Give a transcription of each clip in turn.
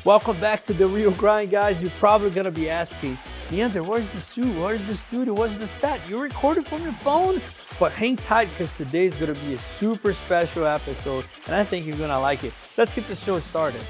Welcome back to The Real Grind, guys. You're probably going to be asking, Neander, where's the suit? Where's the studio? Where's the set? You recorded from your phone? But hang tight because today's going to be a super special episode, and I think you're going to like it. Let's get the show started.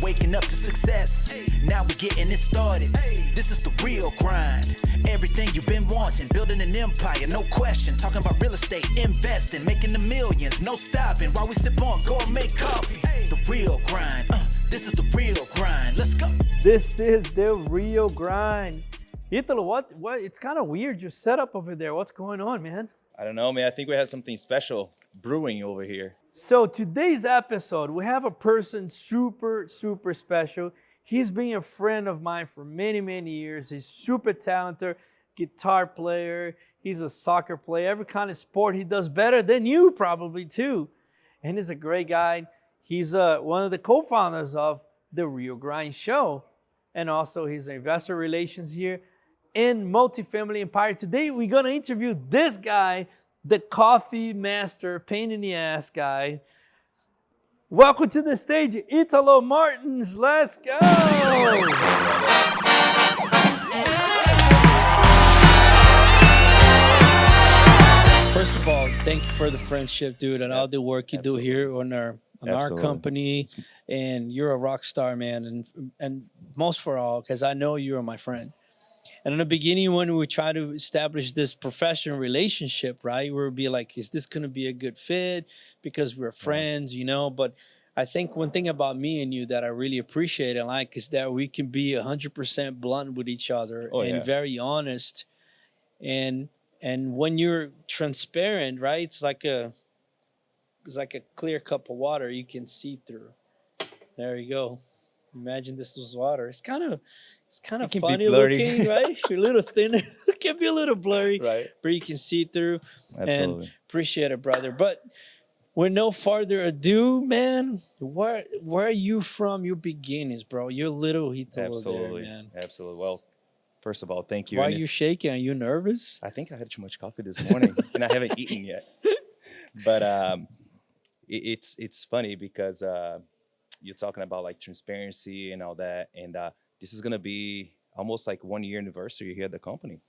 Waking up to success, now we're getting it started. This is the real grind. Everything you've been wanting, building an empire, no question. Talking about real estate, investing, making the millions, no stopping. While we sip on gourmet coffee, the real grind. This is the real grind. Let's go. This is the real grind. Italo, what? It's kind of weird your setup over there. What's going on, man? I don't know, man. I think we have something special brewing over here. So today's episode, we have a person super, super special. He's been a friend of mine for many, many years. He's super talented, guitar player. He's a soccer player. Every kind of sport he does better than you probably too. And he's a great guy. He's one of the co-founders of The Real Grind Show. And also he's an investor relations here in Multifamily Empire. Today we're going to interview this guy, the coffee master, pain in the ass guy. Welcome to the stage, Italo Martins. Let's go. First of all, thank you for the friendship, dude, and all the work you do here on our company. And you're a rock star, man. And most for all, because I know you are my friend. And in the beginning, when we try to establish this professional relationship, right, we'll be like, is this going to be a good fit? Because we're friends, you know. But I think one thing about me and you that I really appreciate and like is that we can be 100% blunt with each other very honest. And when you're transparent, right, it's like a clear cup of water you can see through. There you go. Imagine this was water. It's kind of funny looking, right? You're a little thinner. It can be a little blurry, right? But you can see through. Absolutely. And appreciate it, brother. But with no further ado, man, where are you from? Your beginnings, bro. You're little Italo. Absolutely, there, man. Absolutely. Well, first of all, thank you. Why are you shaking? Are you nervous? I think I had too much coffee this morning, and I haven't eaten yet. But it's funny because you're talking about like transparency and all that, and this is gonna be almost like 1 year anniversary here at the company.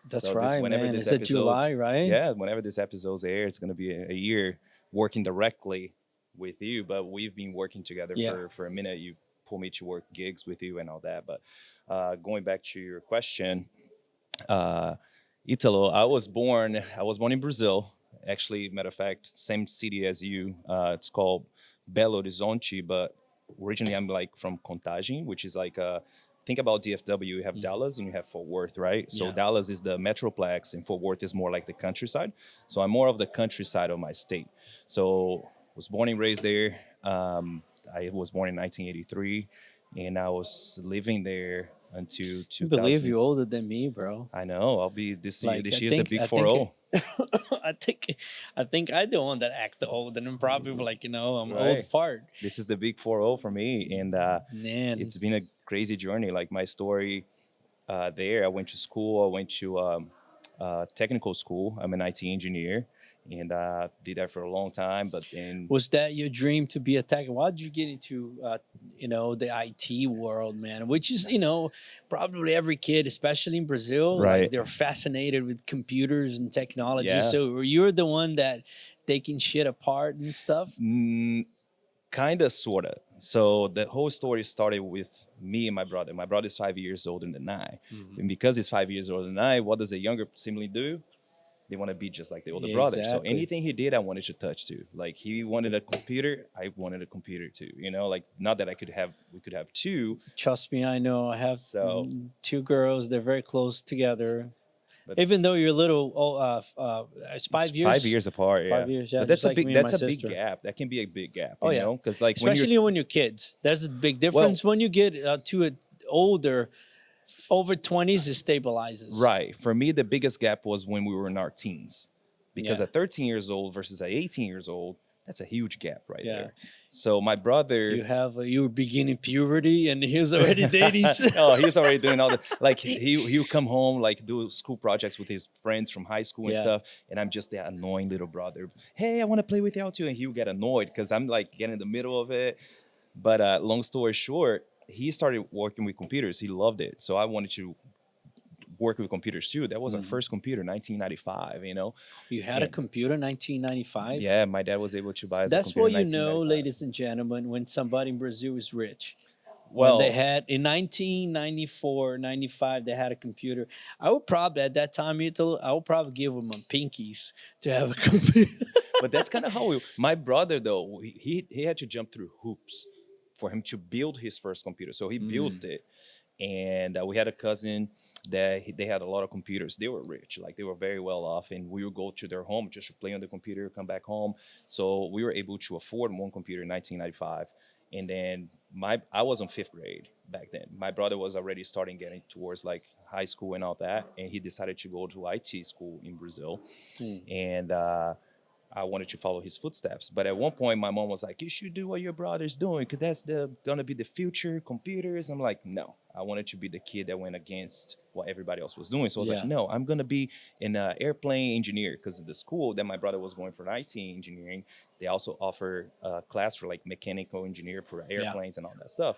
That's right, man. It's July, right? Yeah, whenever this episode's aired, it's gonna be a year working directly with you. But we've been working together for a minute. You pull me to work gigs with you and all that. But going back to your question, Italo, I was born in Brazil. Actually, matter of fact, same city as you. It's called Belo Horizonte, but originally I'm like from Contagem, which is like think about DFW. You have Dallas and you have Fort Worth, right? So Dallas is the metroplex and Fort Worth is more like the countryside. So I'm more of the countryside of my state. So was born and raised there. I was born in 1983 and I was living there until 2000. I believe you're older than me, bro. I know. I'll be this year. This year's the big 4-0. I think I'm the one that act old, and I'm probably like, I'm right. old fart. This is the big 4-0 for me, and man, it's been a crazy journey. Like my story there, I went to school. I went to technical school. I'm an IT engineer, and did that for a long time. But then, was that your dream to be a tech? Why did you get into the IT world, man? Which is probably every kid, especially in Brazil, right? Like they're fascinated with computers and technology. Yeah. So you're the one that taking shit apart and stuff. Kinda, sorta. So the whole story started with me and my brother. My brother is 5 years older than I, and because he's 5 years older than I, what does a younger sibling do? They want to be just like the older brother. So anything he did, I wanted to touch too. Like he wanted a computer, I wanted a computer too. Like not that we could have two. Trust me, I know. I have two girls. They're very close together. But even though you're little, it's 5 years. 5 years apart, yeah. 5 years, yeah. But that's a big gap. That can be a big gap. Oh, you know? Because like especially when you're kids, there's a big difference. When you get to it older. Over 20s, it stabilizes. Right. For me, the biggest gap was when we were in our teens. Because at 13 years old versus at 18 years old, that's a huge gap right there. So my brother... You were beginning puberty and he was already dating. Oh, he was already doing all the... Like, he would come home, like, do school projects with his friends from high school and stuff. And I'm just that annoying little brother. Hey, I want to play with y'all too. And he would get annoyed because I'm, like, getting in the middle of it. But long story short, he started working with computers. He loved it. So I wanted to work with computers too. That was our first computer, 1995, you know? You had a And computer 1995? yeah, my dad was able to buy us a That's computer what in you know, 1995. ladies and gentlemen, when somebody in Brazil is rich. When they Well, had in 1994, 95, they had a computer. I would probably at that time, Italo, I would probably give them a pinkies to have a computer. but that's kind of how my brother though, he had to jump through hoops for him to build his first computer. So he built it. And we had a cousin that they had a lot of computers. They were rich, like they were very well off, and we would go to their home just to play on the computer, come back home. So we were able to afford one computer in 1995. And then I was in fifth grade back then. My brother was already starting getting towards like high school and all that, and he decided to go to IT school in Brazil. And I wanted to follow his footsteps. But at one point, my mom was like, "You should do what your brother's doing, because that's gonna be the future, computers." I'm like, no, I wanted to be the kid that went against what everybody else was doing. So I was Yeah. like, no, I'm gonna be an airplane engineer, because the school that my brother was going for IT engineering, they also offer a class for like mechanical engineer for airplanes and all that stuff.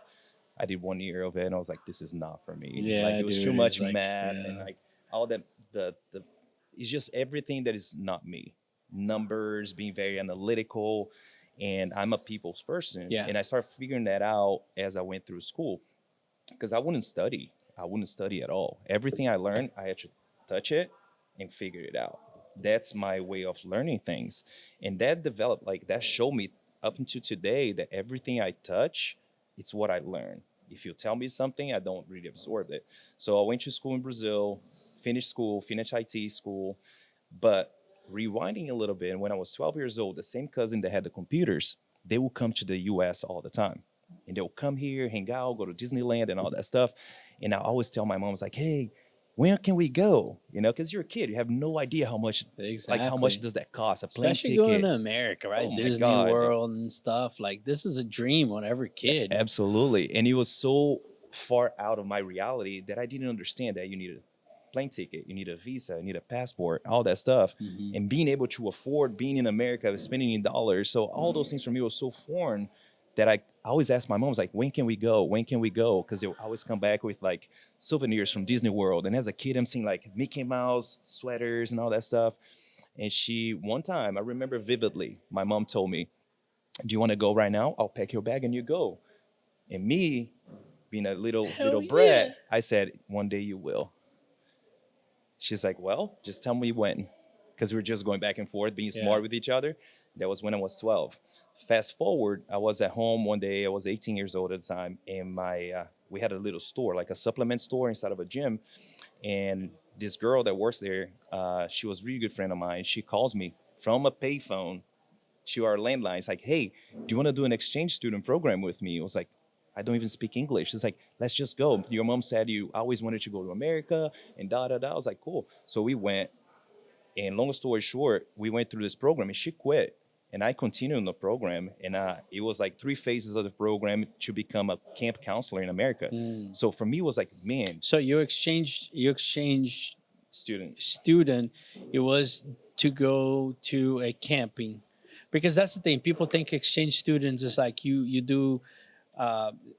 I did 1 year of it, and I was like, this is not for me. Yeah, Like it was dude, too it's much like, math yeah. and like all that. The it's just everything that is not me. Numbers, being very analytical, and I'm a people's person. Yeah. And I started figuring that out as I went through school, because I wouldn't study. I wouldn't study at all. Everything I learned, I had to touch it and figure it out. That's my way of learning things. And that developed, like, that showed me up until today that everything I touch, it's what I learn. If you tell me something, I don't really absorb it. So I went to school in Brazil, finished school, finished IT school. But rewinding a little bit, when I was 12 years old, the same cousin that had the computers, they would come to the US all the time. And they'll come here, hang out, go to Disneyland and all that stuff. And I always tell my mom, I was like, hey, when can we go? You know, because you're a kid, you have no idea how much, like how much Exactly. does that cost? A plane Especially ticket. going to America, right? Oh my Disney God. World and stuff. Like this is a dream on every kid. Absolutely. And it was so far out of my reality that I didn't understand that you needed a plane ticket, you need a visa, you need a passport, all that stuff. And being able to afford being in America, spending in dollars. So all those things for me was so foreign that I always asked my mom, I was like, when can we go? When can we go? Because they would always come back with like souvenirs from Disney World. And as a kid, I'm seeing like Mickey Mouse sweaters and all that stuff. And one time, I remember vividly, my mom told me, do you want to go right now? I'll pack your bag and you go. And me, being a little brat, yeah. I said, one day you will. She's like, well, just tell me when. Because we were just going back and forth, being smart with each other. That was when I was 12. Fast forward, I was at home one day. I was 18 years old at the time. And we had a little store, like a supplement store inside of a gym. And this girl that works there, she was a really good friend of mine. She calls me from a payphone to our landline. It's like, hey, do you want to do an exchange student program with me? I was like, I don't even speak English. It's like, let's just go. Your mom said you always wanted to go to America and da, da, da. I was like, cool. So we went. And long story short, we went through this program and she quit. And I continued in the program. And it was like 3 phases of the program to become a camp counselor in America. So for me, it was like, man, So you exchanged student. student, it was to go to a camping, because that's the thing. People think exchange students is like you do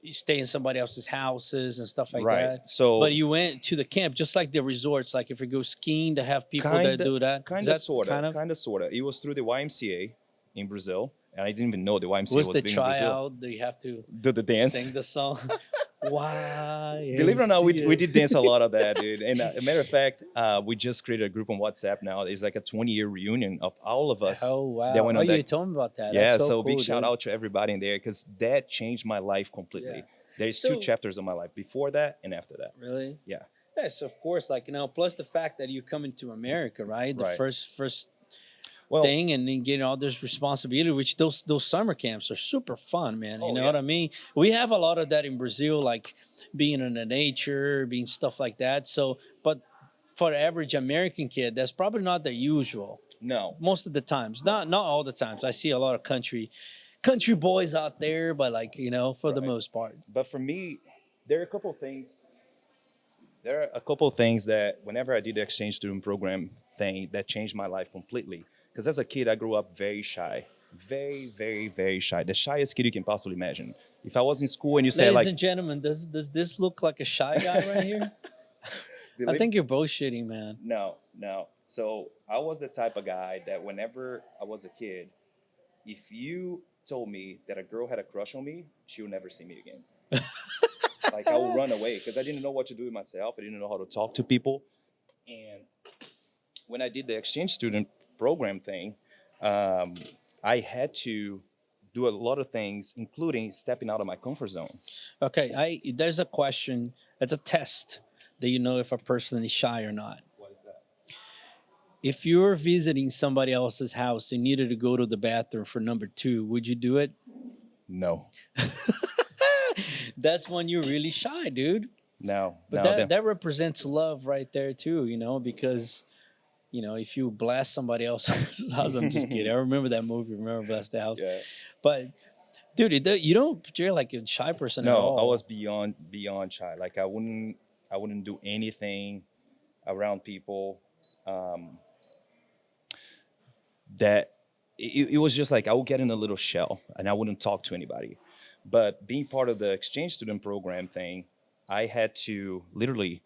you stay in somebody else's houses and stuff like Right. that. So- but you went to the camp, just like the resorts. Like if you go skiing, to have people that do that. Is Kind that of, sort of. It was through the YMCA in Brazil. And I didn't even know the YMCA was was the being in Brazil. tryout? Do you have to Do the dance. sing the song? Why? Believe it or not, we did dance a lot of that, dude. And a matter of fact, we just created a group on WhatsApp now. It's like a 20-year reunion of all of us Oh wow! that went on you that. told me about that. Yeah, That's so cool, big shout dude. out to everybody in there, because that changed my life completely. Yeah. There's So- 2 chapters of my life, before that and after that. Really? Yeah. Yes, of course. Like plus the fact that you come into America, right? The Right. first Well, thing, and then getting all this responsibility, which those summer camps are super fun, man. You Oh, know yeah. what I mean? We have a lot of that in Brazil, like being in the nature, being stuff like that. So, but for the average American kid, that's probably not the usual. no. Most of the times, not all the times. I see a lot of country boys out there, but like for the Right. most part. But for me, there are a couple things. There are a couple things that whenever I did the exchange student program thing, that changed my life completely. Because as a kid, I grew up very shy. Very, very, very shy. The shyest kid you can possibly imagine. If I was in school and you say Ladies like, and gentlemen, does this look like a shy guy right here? I think you're both shitting, man. no, no. So I was the type of guy that whenever I was a kid, if you told me that a girl had a crush on me, she would never see me again. Like I would run away because I didn't know what to do with myself. I didn't know how to talk to people. And when I did the exchange student program thing, I had to do a lot of things, including stepping out of my comfort zone. Okay, there's a question. It's a test that you know if a person is shy or not. What is that? If you're visiting somebody else's house and needed to go to the bathroom for number 2, would you do it? No. That's when you're really shy, dude. No. But no, that represents love right there too, because if you blast somebody else's house, I'm just kidding. I remember that movie. Remember Blast the House? Yeah. But dude, you don't portray like a shy person at all. No, I was beyond shy. Like I wouldn't do anything around people. That it was just like I would get in a little shell and I wouldn't talk to anybody. But being part of the exchange student program thing, I had to literally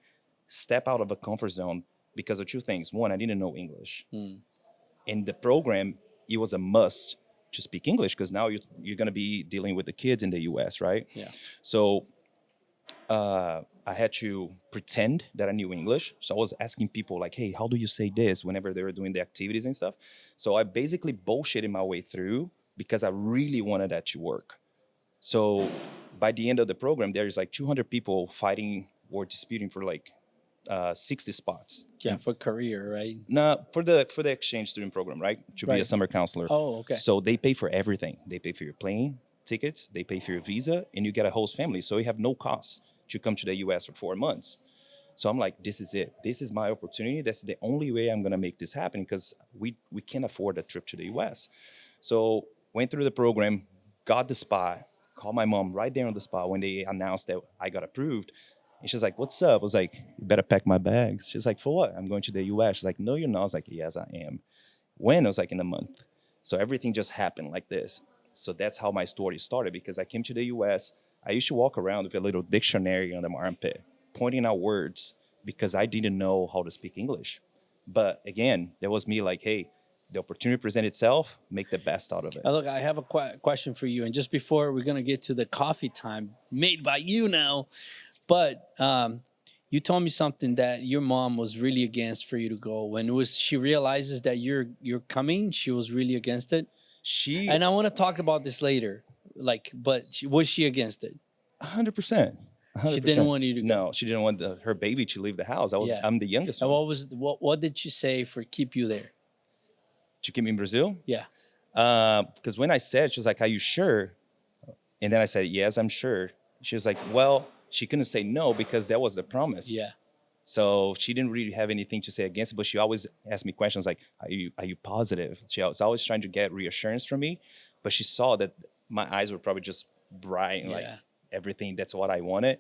step out of a comfort zone because of two things. One, I didn't know English. In the program, it was a must to speak English because now you're going to be dealing with the kids in the US, right? Yeah. So I had to pretend that I knew English. So I was asking people like, hey, how do you say this whenever they were doing the activities and stuff? So I basically bullshitted my way through because I really wanted that to work. So by the end of the program, there's like 200 people fighting or disputing for like 60 spots. Yeah, for career, right? No, for the exchange student program, right? To be a Right. summer counselor. Oh, okay. So they pay for everything. They pay for your plane tickets, they pay for your visa, and you get a host family. So you have no cost to come to the US for 4 months. So I'm like, this is it. This is my opportunity. That's the only way I'm gonna make this happen because we can't afford a trip to the US. So went through the program, got the spot, called my mom right there on the spot when they announced that I got approved. And she's like, what's up? I was like, you better pack my bags. She's like, for what? I'm going to the US. She's like, no, you're not. I was like, yes, I am. When? I was like, in a month. So everything just happened like this. So that's how my story started because I came to the US. I used to walk around with a little dictionary under my armpit, pointing out words because I didn't know how to speak English. But again, that was me like, hey, the opportunity present itself, make the best out of it. Look, I have a question for you. And just before we're going to get to the coffee time made by you now, but you told me something that your mom was really against for you to go. When she realizes that you're coming, she was really against it. And I want to talk about this later. But was she against it? 100%. She didn't want you to go. No, she didn't want her baby to leave the house. I'm the youngest And one. what did she say for keep you there? To keep me in Brazil? Yeah. Because when I said, she was like, are you sure? And then I said, yes, I'm sure. She was like, well, she couldn't say no because that was the promise. Yeah. So she didn't really have anything to say against it, but she always asked me questions like, are you positive? She was always trying to get reassurance from me, but she saw that my eyes were probably just bright and like everything. That's what I wanted.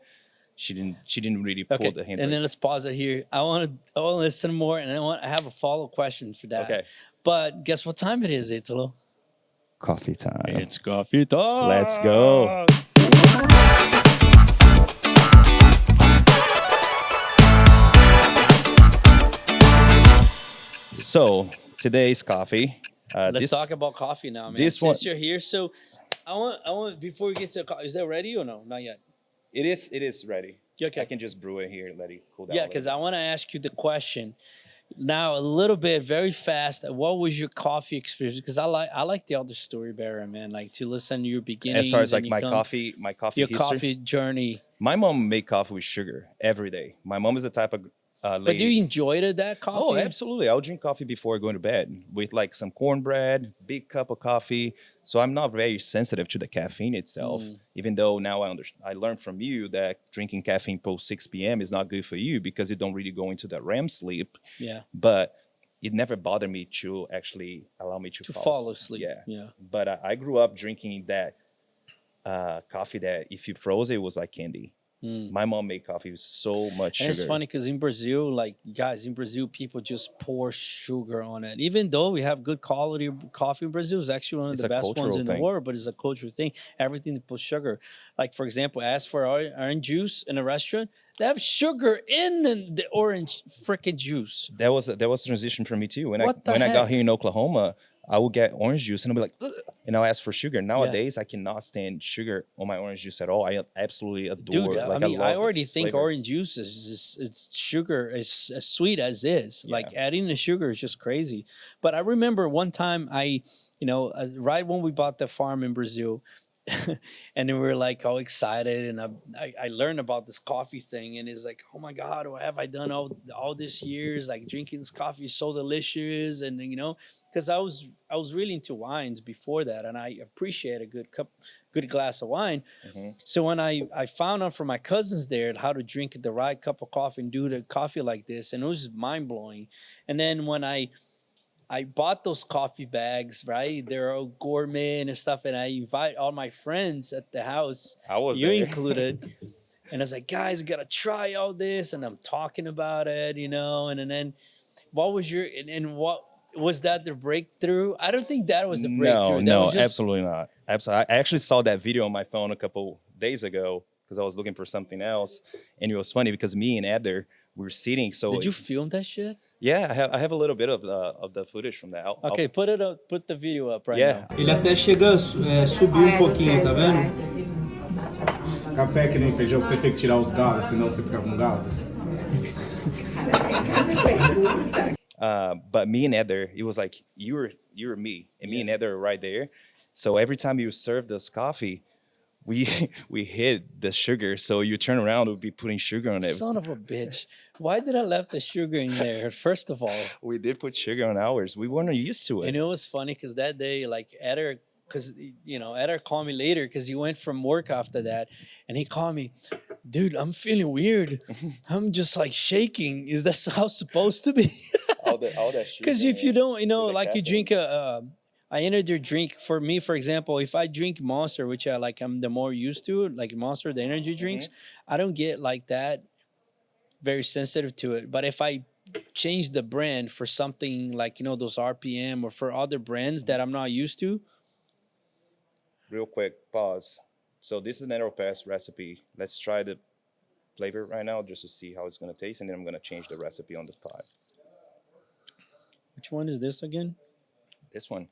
She didn't really pull the hand. And then let's pause it here. I want to listen more, and I have a follow question for that. Okay. But guess what time it is, Italo? Coffee time. It's coffee time. Let's go. So today's coffee. Let's talk about coffee now, man. Since you're here, so I want before we get to is that ready or no? Not yet. It is ready. Okay. I can just brew it here and let it cool down. Yeah, because I want to ask you the question now a little bit, very fast. What was your coffee experience? Because I like the other story bearer, man. Like to listen to your beginnings. As far as like my coffee your history. coffee journey. My mom made coffee with sugar every day. My mom is the type of lady. But do you enjoy that coffee? Oh, absolutely. I'll drink coffee before going to bed with like some cornbread, big cup of coffee. So I'm not very sensitive to the caffeine itself, even though now I learned from you that drinking caffeine post 6 p.m. is not good for you because you don't really go into the REM sleep. Yeah. But it never bothered me to actually allow me to fall asleep. Yeah. But I grew up drinking that coffee that if you froze it was like candy. My mom made coffee with so much And sugar. it's funny because in Brazil, like guys, in Brazil, people just pour sugar on it. Even though we have good quality coffee in Brazil, it's actually one of It's the a best ones cultural in the thing. world. But it's a cultural thing. Everything they put sugar. Like for example, ask for orange juice in a restaurant. They have sugar in the orange freaking juice. That was a transition for me too. When What the I got heck? here in Oklahoma, I would get orange juice and I'll be like, "Ugh," and I'll ask for sugar. Nowadays, I cannot stand sugar on my orange juice at all. I absolutely adore. Dude, Like I mean, I love already its think flavor. orange juice is it's sugar is as sweet as is. Like Yeah. adding the sugar is just crazy. But I remember one time right when we bought the farm in Brazil, and then we were like all excited, and I learned about this coffee thing, and it's like, oh my god, what have I done all these years? Like drinking this coffee is so delicious, and because I was really into wines before that, and I appreciate a good glass of wine. So when I found out from my cousins there how to drink the right cup of coffee and do the coffee like this, and it was mind blowing. And then when I bought those coffee bags, right? They're all gourmet and stuff, and I invite all my friends at the house, I was you there. included. And I was like, guys, gotta try all this, and I'm talking about it, and then what was what was that the breakthrough? I don't think that was the breakthrough. That No, was just absolutely not. Absolutely. I actually saw that video on my phone a couple days ago because I was looking for something else, and it was funny because me and Neander, we were sitting. So Did you film that shit? Yeah, I have a little bit of the footage from that. Okay, put it up. Put the video up right Yeah. now. Ele até chega a subir pouquinho, tá vendo? Café que nem feijão, que você tem que tirar os gases, senão você fica com gases. But me and Neander, it was like you were me, and me and Neander were right there. So every time you served us coffee, we hid the sugar. So you turn around, we'd be putting sugar on it. Son of a bitch. Why did I left the sugar in there? First of all. We did put sugar on ours. We weren't used to it. And it was funny because that day, like Eder, because Eder called me later because he went from work after that, and he called me, dude, I'm feeling weird. I'm just like shaking. Is that how it's supposed to be? all that sugar. Because if you don't, like you caffeine. drink I entered your drink. For me, for example, if I drink Monster, which I'm the more used to, like Monster, the energy drinks, I don't get like that very sensitive to it. But if I change the brand for something like, those RPM or for other brands that I'm not used to. Real quick, pause. So this is an AeroPass recipe. Let's try the flavor right now just to see how it's going to taste. And then I'm going to change the recipe on the spot. Which one is this again? This one.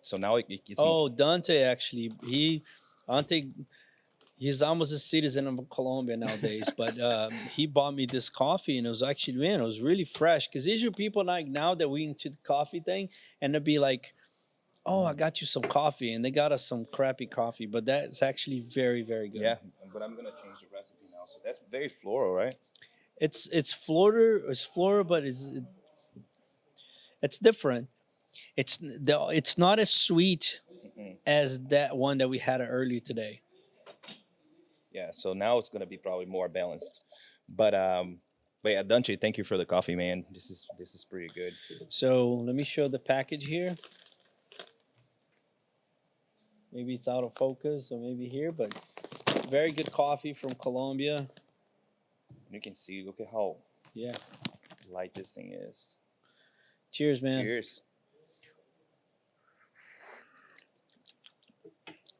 So now it's... Oh, Dante, actually. He's almost a citizen of Colombia nowadays, but he bought me this coffee, and it was actually, man, it was really fresh. Because usually people like now that we into the coffee thing, and they'll be like, oh, I got you some coffee, and they got us some crappy coffee, but that's actually very, very good. Yeah, but I'm going to change the recipe now. So that's very floral, right? It's floral, but it's different. It's not as sweet as that one that we had earlier today. Yeah, so now it's gonna be probably more balanced. But yeah, Dante, thank you for the coffee, man. This is pretty good. So let me show the package here. Maybe it's out of focus, or maybe here, but very good coffee from Colombia. You can see, look at how Yeah. light this thing is. Cheers, man. Cheers.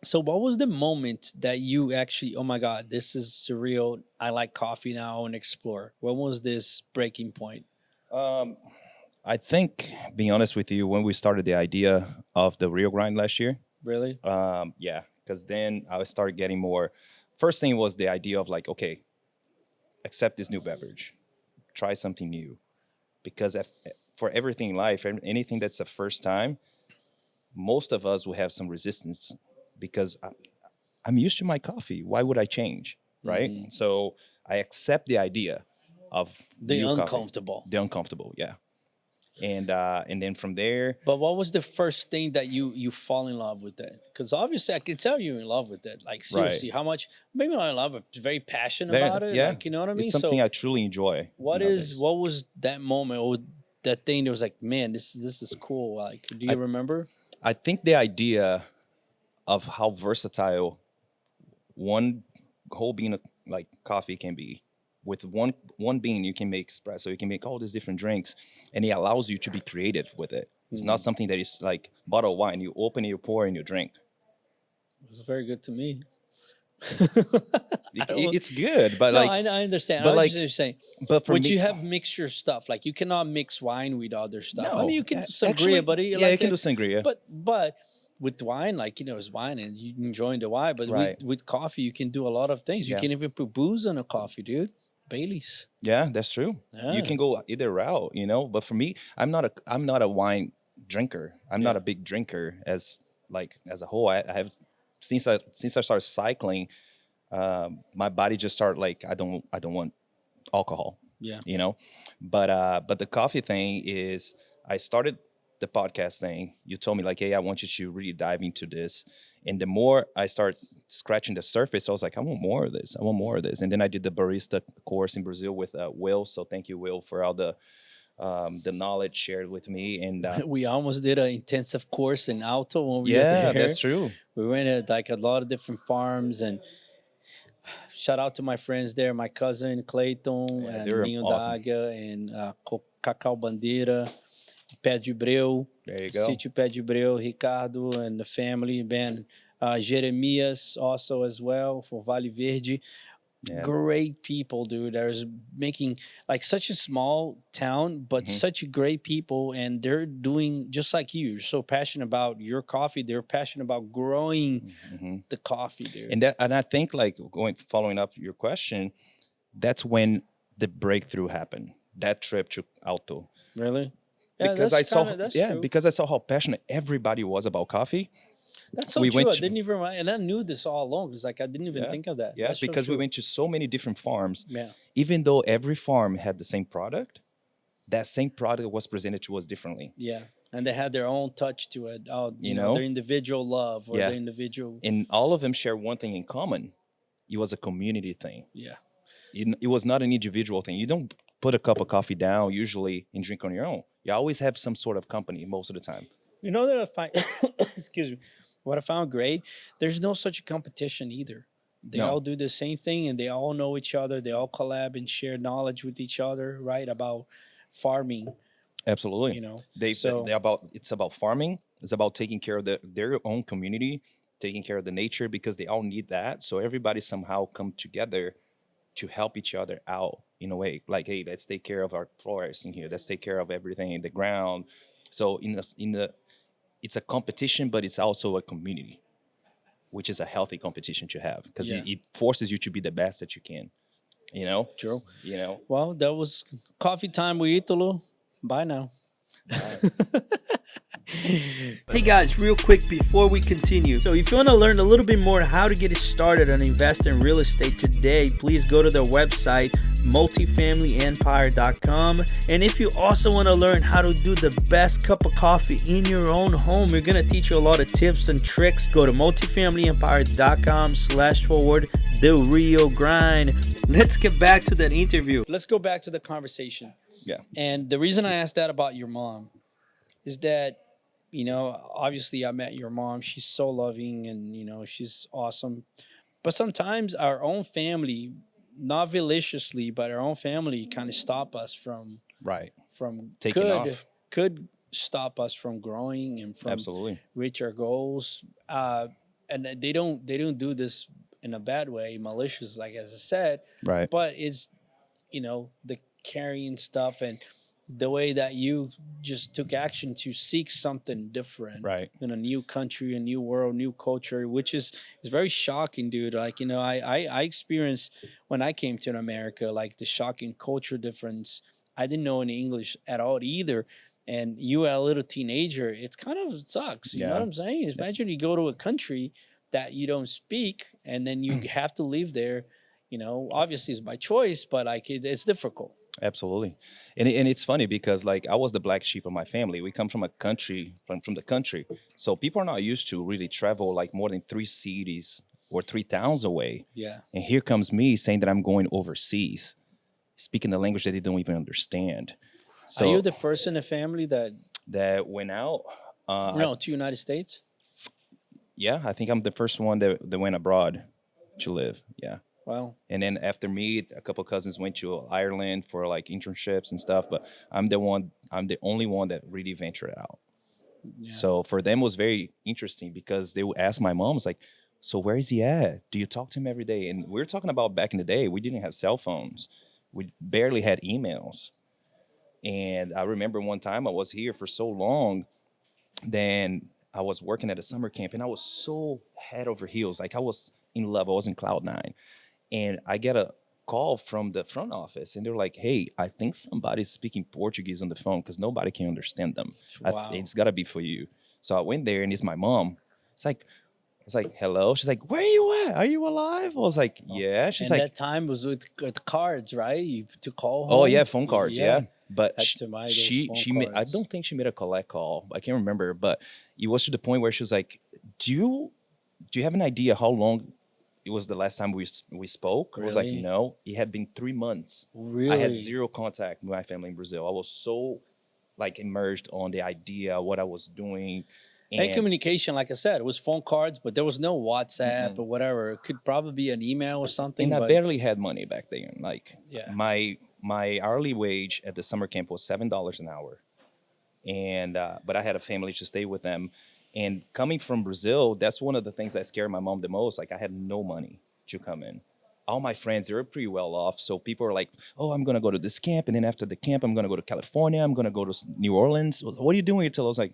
So what was the moment that you actually, oh my God, this is surreal. I like coffee now and explore. When was this breaking point? I think, being honest with you, when we started the idea of the Real Grind last year, Really? yeah, because then I started getting more. First thing was the idea of like, okay, accept this new beverage, try something new, because for everything in life, anything that's the first time, most of us will have some resistance because I'm used to my coffee. Why would I change, right? So I accept the idea of The new coffee. uncomfortable. The uncomfortable, yeah. And then from there, But what was the first thing that you fall in love with it? Because obviously I can tell you're in love with it. Like seriously, how much? Maybe not in love, but very passionate about it. yeah, Like, you know what I mean? it's something I truly enjoy. What nowadays. was that moment or that thing that was like, man, this is cool? Like, do you remember? I think the idea of how versatile one whole bean of like coffee can be. With one bean, you can make espresso. You can make all these different drinks, and it allows you to be creative with it. It's not something that is like bottle of wine. You open it, you pour, and you drink. It's very good to me. It's good, but No, like, I understand. but I was like, just saying, but for would me, you have mixture stuff? Like you cannot mix wine with other stuff. I No, mean, you can do sangria, actually, but yeah, you can do sangria. But with wine, like it's wine, and you enjoying the wine. But Right. with coffee, you can do a lot of things. You Yeah. can even put booze on a coffee, dude. Baileys. Yeah, that's true. Yeah. You can go either route, But for me, I'm not a wine drinker. I'm not a big drinker as a whole. I have since I started cycling, my body just started like I don't want alcohol. Yeah. But the coffee thing is I started the podcast thing. You told me like, hey, I want you to really dive into this. And the more I start scratching the surface, I was like, I want more of this. I want more of this. And then I did the barista course in Brazil with Will. So thank you, Will, for all the knowledge shared with me. And We almost did an intensive course in Alto when we were yeah, there. that's true. We went to like a lot of different farms, and shout out to my friends there, my cousin Clayton and they were Ninho awesome. D'Águia and Cacau Bandeira, Pé de Breu, There you go. Sítio Pé de Breu, Ricardo and the family, Ben, Jeremias also as well for Vale Verde. Yeah. Great people, dude. There's making like such a small town, but such great people, and they're doing just like you. You're so passionate about your coffee. They're passionate about growing the coffee, dude. And I think like following up your question, that's when the breakthrough happened. That trip to Alto. Really? Yeah, Because that's true. because I saw how passionate everybody was about coffee. That's so we true. went I didn't even, and I knew this all along. It's like I didn't even think of that. Yeah, That's so because we true. went to so many different farms. Yeah. Even though every farm had the same product, that same product was presented to us differently. Yeah, and they had their own touch to it. Oh, You know? their individual love or Yeah. their individual. And all of them share one thing in common. It was a community thing. Yeah. It was not an individual thing. You don't put a cup of coffee down usually and drink on your own. You always have some sort of company most of the time. You know that I find, excuse me, what I found great, there's no such competition either. They No. all do the same thing and they all know each other. They all collab and share knowledge with each other, right? About farming. Absolutely. It's about farming. It's about taking care of their own community, taking care of the nature, because they all need that. So everybody somehow come together to help each other out in a way. Like, hey, let's take care of our flowers in here. Let's take care of everything in the ground. So it's a competition, but it's also a community, which is a healthy competition to have, because it forces you to be the best that you can. True. Well, that was coffee time with Italo. Bye now. Hey guys, real quick before we continue. So if you want to learn a little bit more how to get started and invest in real estate today, please go to their website, multifamilyempire.com. And if you also want to learn how to do the best cup of coffee in your own home, we're going to teach you a lot of tips and tricks. Go to multifamilyempire.com/the real grind. Let's get back to that interview. Let's go back to the conversation. yeah. And the reason I asked that about your mom is that, obviously I met your mom. She's so loving and, she's awesome. But sometimes our own family, not maliciously, but our own family kind of stop us from Taking off. Could stop us from growing and from Absolutely. reach our goals. And they don't do this in a bad way, malicious, like as I said. Right. But it's, the carrying stuff and the way that you just took action to seek something different, Right. in a new country, a new world, new culture, which is very shocking, dude. Like, I experienced when I came to America, like the shocking culture difference. I didn't know any English at all either. And you, a little teenager, it's kind of sucks. You know what I'm saying? Imagine you go to a country that you don't speak and then you have to live there. Obviously it's by choice, but like it's difficult. Absolutely. And it's funny because like I was the black sheep of my family. We come from a country, from the country. So people are not used to really travel like more than 3 cities or 3 towns away. Yeah. And here comes me saying that I'm going overseas, speaking the language that they don't even understand. So Are you the first in the family that went out? to United States? Yeah, I think I'm the first one that went abroad to live. Yeah. Wow. And then after me, a couple cousins went to Ireland for like internships and stuff. But I'm the only one that really ventured out. Yeah. So for them it was very interesting because they would ask my mom, it's like, so where is he at? Do you talk to him every day? And we're talking about back in the day, we didn't have cell phones. We barely had emails. And I remember one time I was here for so long, then I was working at a summer camp and I was so head over heels. Like I was in love, I was in cloud nine. And I get a call from the front office and they're like, hey, I think somebody's speaking Portuguese on the phone because nobody can understand them. Wow. It's got to be for you. So I went there and it's my mom. It's like, hello. She's like, where are you at? Are you alive? I was like, yeah. She's and like, that time was with cards, right? You to call oh home? yeah, phone cards, yeah. But Had to buy those she phone made, I cards. don't think she made a collect call. I can't remember, but it was to the point where she was like, do you have an idea how long it was the last time we spoke? I was like, Really? no. It had been 3 months. I Really? had zero contact with my family in Brazil. I was so like immersed on the idea, what I was doing. And communication, like I said, it was phone cards, but there was no WhatsApp or whatever. It could probably be an email or something. And I but barely had money back then. Like Yeah. my hourly wage at the summer camp was $7 an hour, and but I had a family to stay with them. And coming from Brazil, that's one of the things that scared my mom the most. Like I had no money to come in. All my friends, they were pretty well off. So people are like, oh, I'm going to go to this camp. And then after the camp, I'm going to go to California. I'm going to go to New Orleans. What are you doing? Until I was like,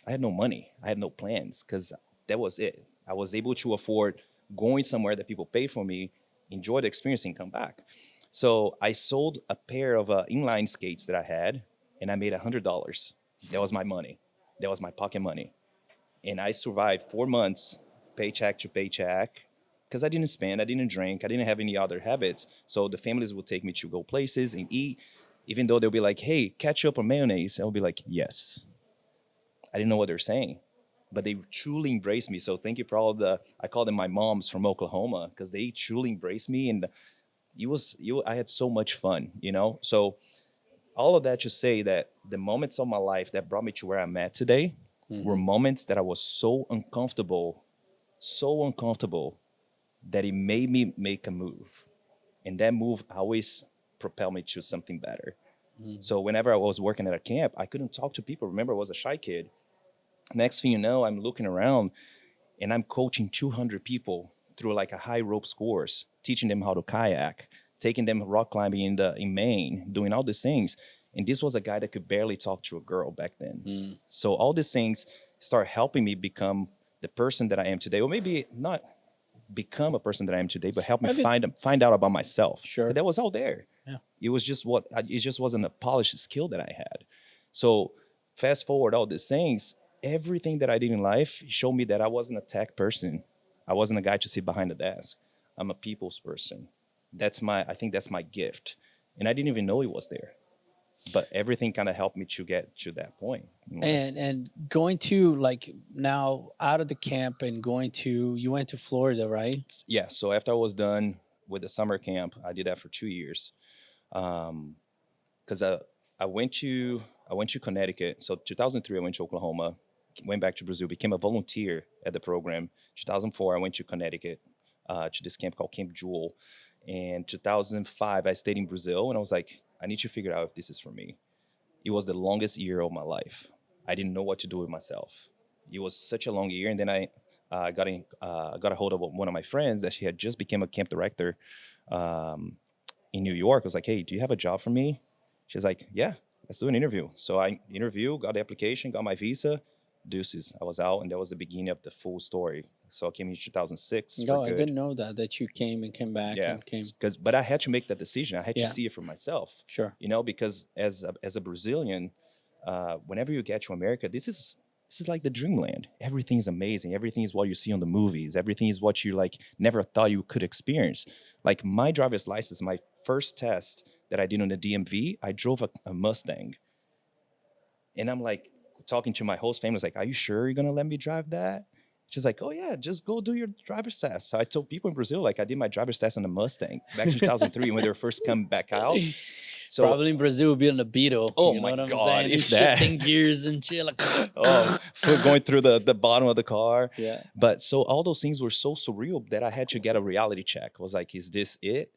I had no money. I had no plans because that was it. I was able to afford going somewhere that people pay for me, enjoy the experience, and come back. So I sold a pair of inline skates that I had, and I made $100. That was my money. That was my pocket money. And I survived 4 months, paycheck to paycheck, because I didn't spend, I didn't drink, I didn't have any other habits. So the families would take me to go places and eat, even though they'll be like, hey, ketchup or mayonnaise. I'll be like, yes. I didn't know what they're saying, but they truly embraced me. So thank you for all I call them my moms from Oklahoma, because they truly embraced me. And I had so much fun, you know? So all of that to say that the moments of my life that brought me to where I'm at today were moments that I was so uncomfortable that it made me make a move. And that move always propelled me to something better. So whenever I was working at a camp, I couldn't talk to people. Remember, I was a shy kid. Next thing you know, I'm looking around and I'm coaching 200 people through like a high ropes course, teaching them how to kayak, taking them rock climbing in Maine, doing all these things. And this was a guy that could barely talk to a girl back then. So all these things start helping me become the person that I am today, or maybe not become a person that I am today, but help me find out about myself. Sure. But that was all there. Yeah. It was just it just wasn't a polished skill that I had. So fast forward all these things, everything that I did in life showed me that I wasn't a tech person. I wasn't a guy to sit behind the desk. I'm a people's person. I think that's my gift. And I didn't even know it was there. But everything kind of helped me to get to that point. And going to like now out of the camp and you went to Florida, right? Yeah. So after I was done with the summer camp, I did that for 2 years. Because I went to Connecticut. So 2003, I went to Oklahoma, went back to Brazil, became a volunteer at the program. 2004, I went to Connecticut to this camp called Camp Jewel. And 2005, I stayed in Brazil, and I was like, I need to figure out if this is for me. It was the longest year of my life. I didn't know what to do with myself. It was such a long year, and then I got a hold of one of my friends that she had just become a camp director in New York. I was like, hey, do you have a job for me? She's like, yeah, let's do an interview. So I interviewed, got the application, got my visa, deuces. I was out, and that was the beginning of the full story. So I came in 2006. No, I didn't know that you came and came back. Yeah, but I had to make that decision. I had to see it for myself. Sure. You know, because as a Brazilian, whenever you get to America, this is like the dreamland. Everything is amazing. Everything is what you see on the movies. Everything is what you like never thought you could experience. Like my driver's license, my first test that I did on the DMV, I drove a Mustang. And I'm like talking to my host family, like, are you sure you're gonna let me drive that? She's like, oh yeah, just go do your driver's test. So I told people in Brazil, like I did my driver's test on a Mustang back in 2003 when they were first coming back out. So probably in Brazil would be on the Beetle. Oh you know my what I'm God, saying? if Shifting that. gears and shit. Like, foot going through the bottom of the car. Yeah. But so all those things were so surreal that I had to get a reality check. I was like, is this it?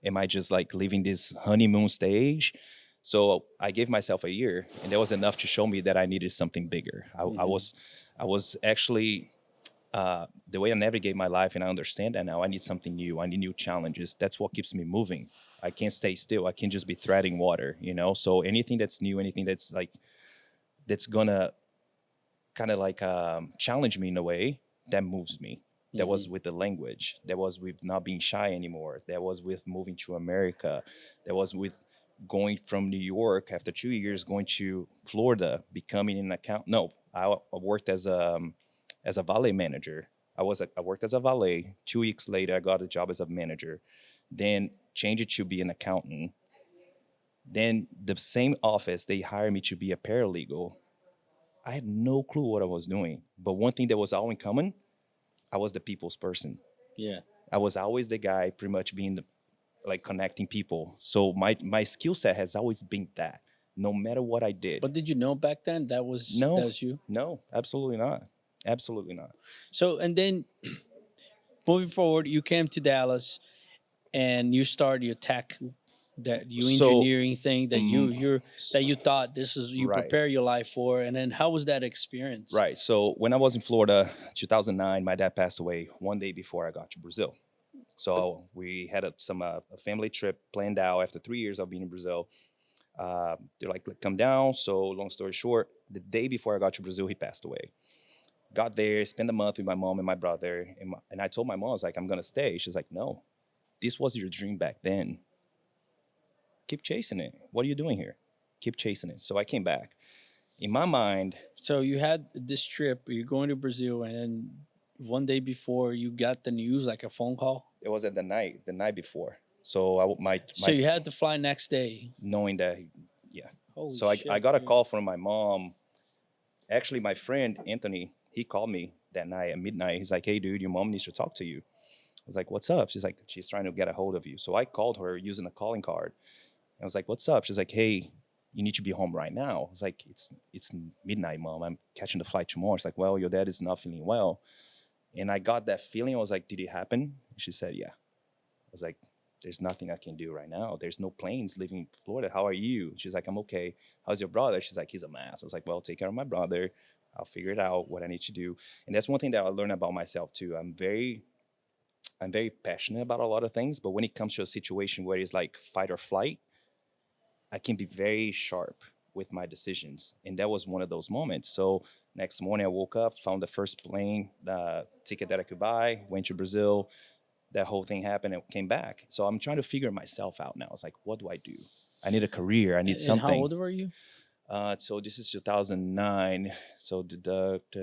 Am I just like living this honeymoon stage? So I gave myself a year, and that was enough to show me that I needed something bigger. I was actually the way I navigate my life, and I understand that now. I need something new. I need new challenges. That's what keeps me moving. I can't stay still. I can't just be treading water, you know. So anything that's new, anything that's like that's gonna kind of like challenge me in a way that moves me. That was with the language. That was with not being shy anymore. That was with moving to America. That was with going from New York after 2 years, going to Florida, becoming an account. No, I worked as a valet manager. I worked as a valet. 2 weeks later, I got a job as a manager. Then changed it to be an accountant. Then the same office, they hired me to be a paralegal. I had no clue what I was doing. But one thing that was all in common, I was the people's person. yeah. I was always the guy pretty much being like connecting people. So my skill set has always been that, no matter what I did. But did you know back then that was you? No, absolutely not. Absolutely not. So, and then moving forward, you came to Dallas and you started your tech, that you So, engineering thing that you thought this is, you Right. prepare your life for. And then how was that experience? Right. So when I was in Florida, 2009, my dad passed away one day before I got to Brazil. So we had a family trip planned out after 3 years of being in Brazil. They're like, come down. So long story short, the day before I got to Brazil, he passed away. Got there, spent a month with my mom and my brother. And I told my mom, I was like, I'm going to stay. She's like, no, this was your dream back then. Keep chasing it. What are you doing here? Keep chasing it. So I came back. In my mind, So you had this trip, you're going to Brazil, and then one day before you got the news, like a phone call. it was at the night before. So So you had to fly next day. knowing that, yeah. Holy So shit, I got a dude. call from my mom. Actually, my friend Anthony, he called me that night at midnight. He's like, hey, dude, your mom needs to talk to you. I was like, what's up? She's like, she's trying to get a hold of you. So I called her using a calling card. I was like, what's up? She's like, hey, you need to be home right now. I was like, it's midnight, Mom. I'm catching the flight tomorrow. She's like, well, your dad is not feeling well. And I got that feeling. I was like, did it happen? She said, yeah. I was like, there's nothing I can do right now. There's no planes leaving Florida. How are you? She's like, I'm okay. How's your brother? She's like, he's a mess. I was like, well, take care of my brother. I'll figure it out, what I need to do. And that's one thing that I learned about myself too. I'm very passionate about a lot of things, but when it comes to a situation where it's like fight or flight, I can be very sharp with my decisions. And that was one of those moments. So next morning I woke up, found the first plane ticket that I could buy, went to Brazil. That whole thing happened and came back. So I'm trying to figure myself out now. It's like, what do I do? I need a career. I need something. And how old were you? So this is 2009. So deduct,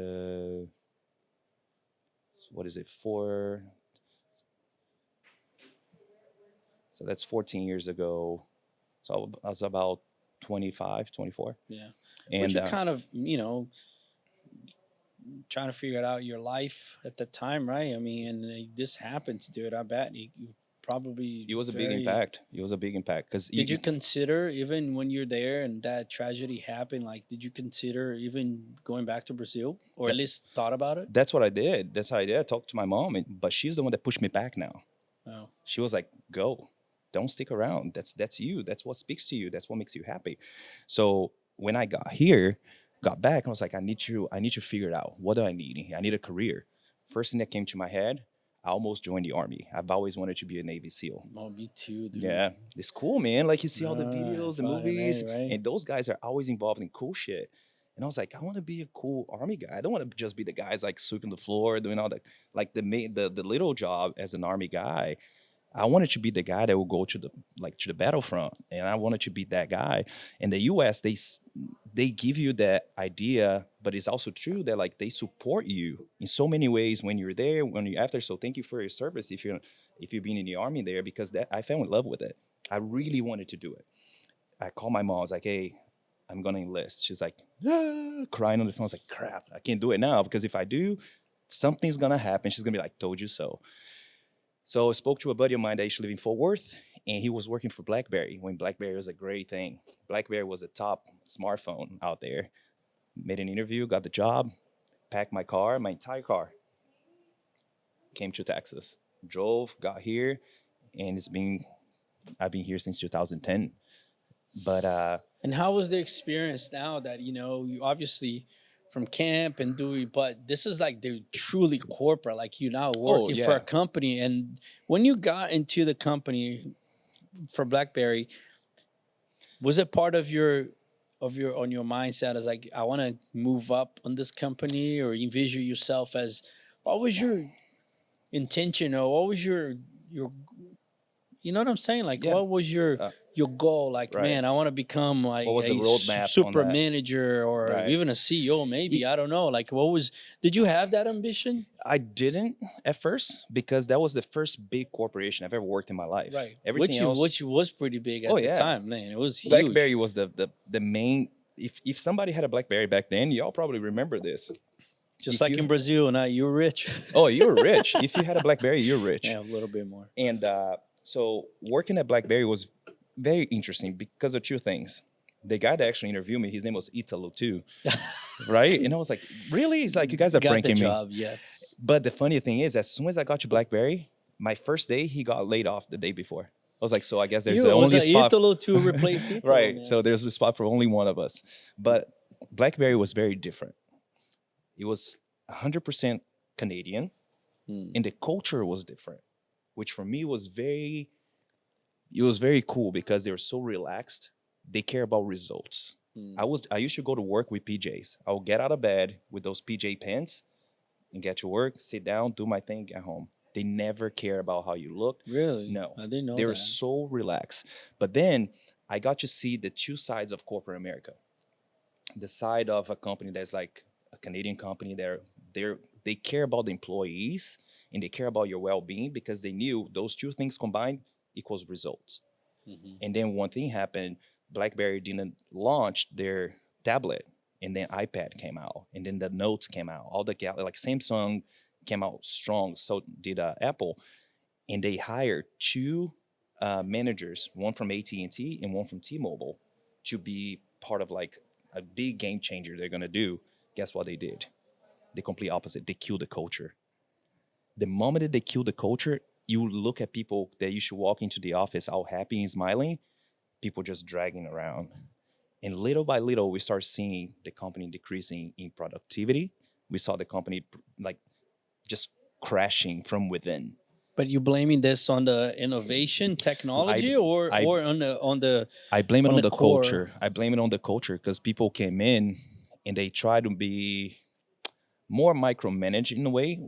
what is it, 4? So that's 14 years ago. So I was about 25, 24. Yeah. And But you kind of, trying to figure out your life at the time, right? I mean, and this happens, dude. I bet you probably. it was a big impact. It was a big impact. Did you consider, even when you're there and that tragedy happened, like, did you consider even going back to Brazil, or at least thought about it? That's what I did. That's how I did. I talked to my mom, but she's the one that pushed me back now. Oh. She was like, go. Don't stick around. That's you. That's what speaks to you. That's what makes you happy. So when I got back, I was like, I need to figure it out. What do I need? I need a career. First thing that came to my head, I almost joined the Army. I've always wanted to be a Navy SEAL. Oh, me too, dude. Yeah, it's cool, man. Like you see all the videos, the fucking movies, A, right? and those guys are always involved in cool shit. And I was like, I want to be a cool Army guy. I don't want to just be the guys like sweeping the floor, doing all that, like the little job as an Army guy. I wanted to be the guy that will go to the battlefront, and I wanted to be that guy. In the U.S., they give you that idea, but it's also true that like they support you in so many ways when you're there, when you're after. So thank you for your service if you've been in the Army there, because that I fell in love with it. I really wanted to do it. I called my mom. I was like, hey, I'm gonna enlist. She's like, crying on the phone. I was like, crap, I can't do it now, because if I do, something's gonna happen. She's gonna be like, told you so. So I spoke to a buddy of mine that used to live in Fort Worth, and he was working for BlackBerry when BlackBerry was a great thing. BlackBerry was the top smartphone out there. Made an interview, got the job, packed my car, my entire car, came to Texas, drove, got here, and I've been here since 2010. But And how was the experience now that, you obviously from camp and doing, but this is like the truly corporate, like you now working for a company. And when you got into the company for BlackBerry, was it part of your on your mindset as like, I want to move up on this company, or envision yourself as, what was your intention, or what was your you know what I'm saying? Like, what was your goal? Like, right. man, I want to become like What was the roadmap on super that? manager, or Right. even a CEO, maybe. I don't know. Like, did you have that ambition? I didn't at first, because that was the first big corporation I've ever worked in my life. Right. Everything else, Which was pretty big at the time, man. It was huge. BlackBerry was the main. If somebody had a BlackBerry back then, y'all probably remember this. Just like in Brazil, now you're rich. Oh, you're rich. If you had a BlackBerry, you're rich. Yeah, a little bit more. And so working at BlackBerry was very interesting because of two things. The guy that actually interviewed me, his name was Italo too, right? And I was like, really? He's like, you guys are pranking me. Got the job, yeah. But the funny thing is, as soon as I got to BlackBerry, my first day, he got laid off the day before. I was like, so I guess there's the only spot. Italo to replace Italo, right. man. So there's a spot for only one of us. But BlackBerry was very different. It was 100% Canadian, and the culture was different, which for me was very cool because they were so relaxed. They care about results. I used to go to work with PJs. I would get out of bed with those PJ pants and get to work, sit down, do my thing, get home. They never care about how you look. Really? No. I didn't know They were that. so relaxed. But then I got to see the two sides of corporate America. The side of a company that's like a Canadian company, they care about the employees and they care about your well-being, because they knew those two things combined equals results. And then one thing happened, BlackBerry didn't launch their tablet, and then iPad came out, and then the Notes came out. All the like Samsung came out strong, so did Apple, and they hired two managers, one from AT&T and one from T-Mobile, to be part of like a big game changer they're gonna do. Guess what they did? The complete opposite. They killed the culture. The moment that they killed the culture, you look at people that you should walk into the office all happy and smiling, people just dragging around. And little by little, we start seeing the company decreasing in productivity. We saw the company like just crashing from within. But you blaming this on the innovation, technology, or on the I blame it on the core? culture. I blame it on the culture because people came in and they try to be more micromanaged in a way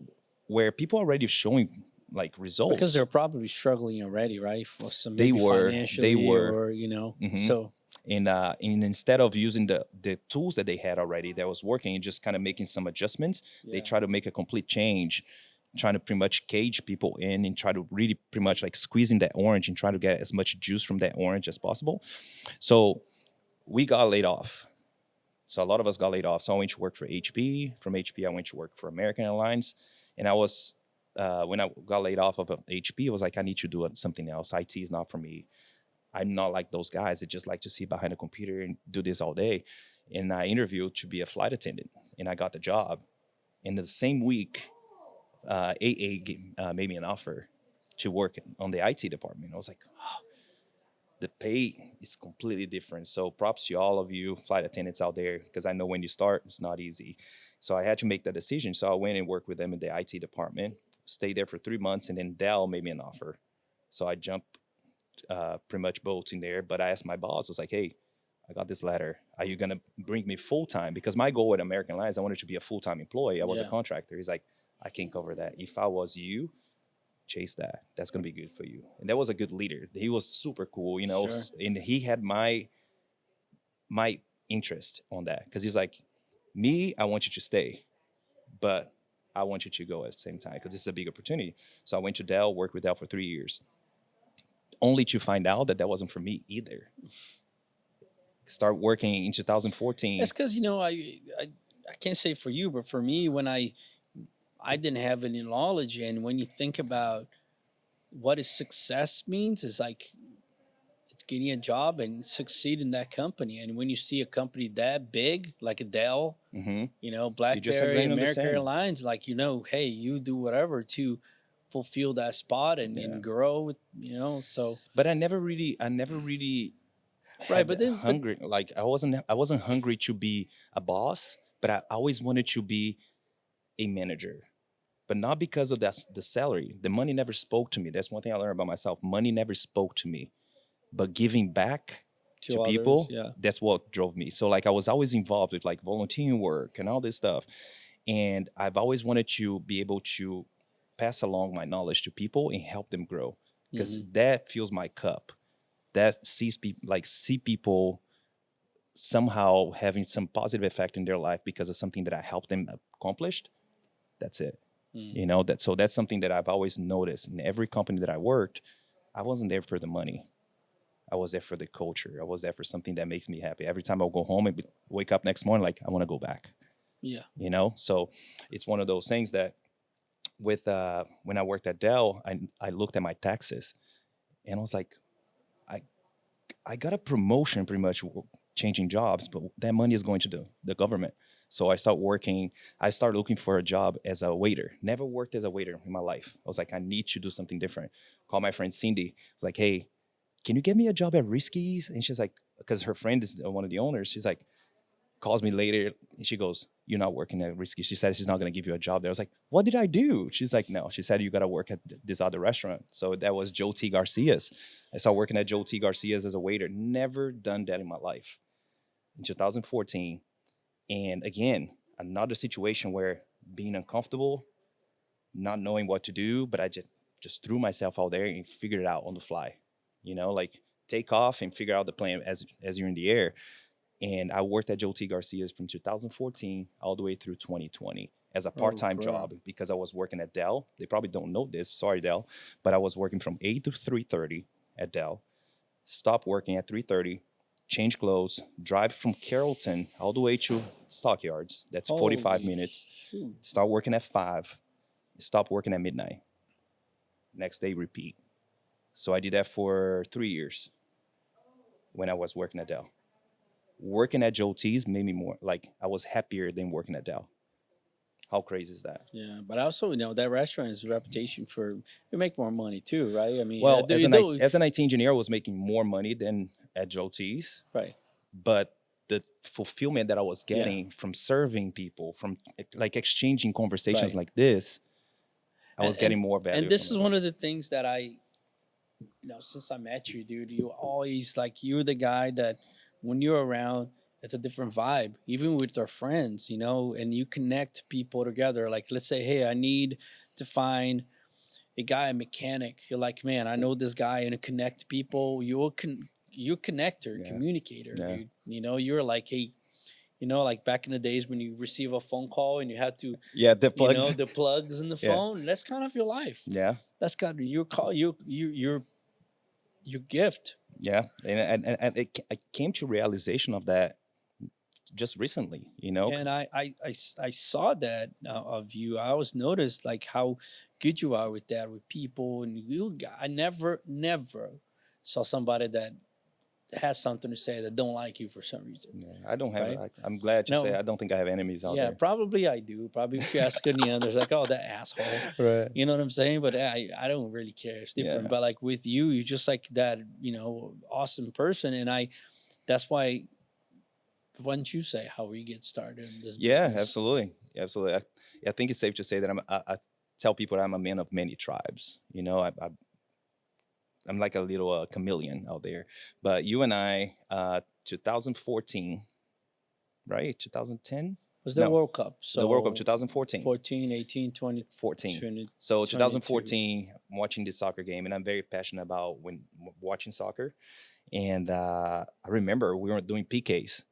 where people are already showing like results. Because they're probably struggling already, right? For some They maybe were. financially, They were. or so. And instead of using the tools that they had already that was working and just kind of making some adjustments, they try to make a complete change, trying to pretty much cage people in and try to really pretty much like squeezing that orange and try to get as much juice from that orange as possible. So we got laid off. So a lot of us got laid off. So I went to work for HP. From HP, I went to work for American Airlines. And I was, when I got laid off of HP, I was like, I need to do something else. IT is not for me. I'm not like those guys that just like to sit behind a computer and do this all day. And I interviewed to be a flight attendant, and I got the job. In the same week, AA made me an offer to work on the IT department. I was like, oh, the pay is completely different. So props to all of you flight attendants out there, because I know when you start, it's not easy. So I had to make that decision. So I went and worked with them in the IT department, stayed there for 3 months, and then Dell made me an offer. So I jumped pretty much both in there. But I asked my boss, I was like, hey, I got this letter. Are you going to bring me full-time? Because my goal at American Airlines, I wanted to be a full-time employee. I was a contractor. He's like, I can't cover that. If I was you, chase that. That's going to be good for you. And that was a good leader. He was super cool, you know, and he had my interest on that. Because he's like, me, I want you to stay, but I want you to go at the same time because this is a big opportunity. So I went to Dell, worked with Dell for 3 years, only to find out that wasn't for me either. Start working in 2014. That's because, you know, I can't say for you, but for me, when I didn't have any knowledge. And when you think about what is success means, is like getting a job and succeed in that company. And when you see a company that big, like a Dell, Mm-hmm. BlackBerry, agreeing on the American same. Airlines, like, hey, you do whatever to fulfill that spot and grow with, so. But I never really Right, had but that then, but hungry. Like I wasn't hungry to be a boss, but I always wanted to be a manager. But not because of the salary. The money never spoke to me. That's one thing I learned about myself. Money never spoke to me. But giving back to to others, people, yeah. that's what drove me. So like I was always involved with like volunteering work and all this stuff. And I've always wanted to be able to pass along my knowledge to people and help them grow. Because that fills my cup. That see people somehow having some positive effect in their life because of something that I helped them accomplish. That's it. That's something that I've always noticed in every company that I worked. I wasn't there for the money. I was there for the culture. I was there for something that makes me happy. Every time I go home and wake up next morning, like I want to go back. Yeah. So it's one of those things that with when I worked at Dell, I looked at my taxes and I was like, I got a promotion pretty much changing jobs, but that money is going to the government. So I started looking for a job as a waiter. Never worked as a waiter in my life. I was like, I need to do something different. Call my friend Cindy. I was like, hey, can you get me a job at Risky's? And she's like, because her friend is one of the owners. She's like, calls me later and she goes, you're not working at Risky. She said she's not going to give you a job there. I was like, what did I do? She's like, no. She said, you got to work at this other restaurant. So that was Joe T. Garcia's. I started working at Joe T. Garcia's as a waiter. Never done that in my life. In 2014. And again, another situation where being uncomfortable, not knowing what to do, but I just threw myself out there and figured it out on the fly. Like take off and figure out the plan as you're in the air. And I worked at Joe T. Garcia's from 2014 all the way through 2020 as a part-time job because I was working at Dell. They probably don't know this. Sorry, Dell. But I was working from 8 to 3:30 at Dell. Stopped working at 3:30. Change clothes, drive from Carrollton all the way to Stockyards. That's 45 minutes. Shoot. Start working at 5. Stop working at midnight. Next day, repeat. So I did that for 3 years when I was working at Dell. Working at Joe T's made me more, like, I was happier than working at Dell. How crazy is that? Yeah, but also, that restaurant is a reputation for, you make more money too, right? I mean, Well, as an IT engineer, I was making more money than at Joe T's. Right. But the fulfillment that I was getting from serving people, from like exchanging conversations like this, I was getting more value. And this is one of the things that since I met you, dude, you always, like, you're the guy that when you're around, it's a different vibe, even with our friends, and you connect people together. Like, let's say, hey, I need to find a guy, a mechanic. You're like, man, I know this guy, and to connect people. You're connector, communicator, dude. You're like, hey, like back in the days when you receive a phone call and you had to, the plugs, the plugs in the phone. That's kind of your life. Yeah, that's kind of your call. Your gift. Yeah, and I came to realization of that just recently, And I saw that of you. I always noticed like how good you are with that, with people, and I never saw somebody that has something to say that don't like you for some reason. Yeah, I don't have. Right? I'm glad you say I don't think I have enemies out there. Yeah, probably I do. Probably if you ask a Neander, it's like, oh, that asshole. Right. You know what I'm saying? But I don't really care. It's different. Yeah. But like with you, you're just like that, awesome person. And that's why, why don't you say how we get started in this business? Yeah, absolutely. I think it's safe to say that I tell people that I'm a man of many tribes. I'm like a little chameleon out there. But you and I, 2014, right? 2010? Was the World Cup. So the World Cup, 2014. 14, 18, 20. 14. 20, so 2014, I'm watching this soccer game, and I'm very passionate about watching soccer. And I remember we were doing PKs.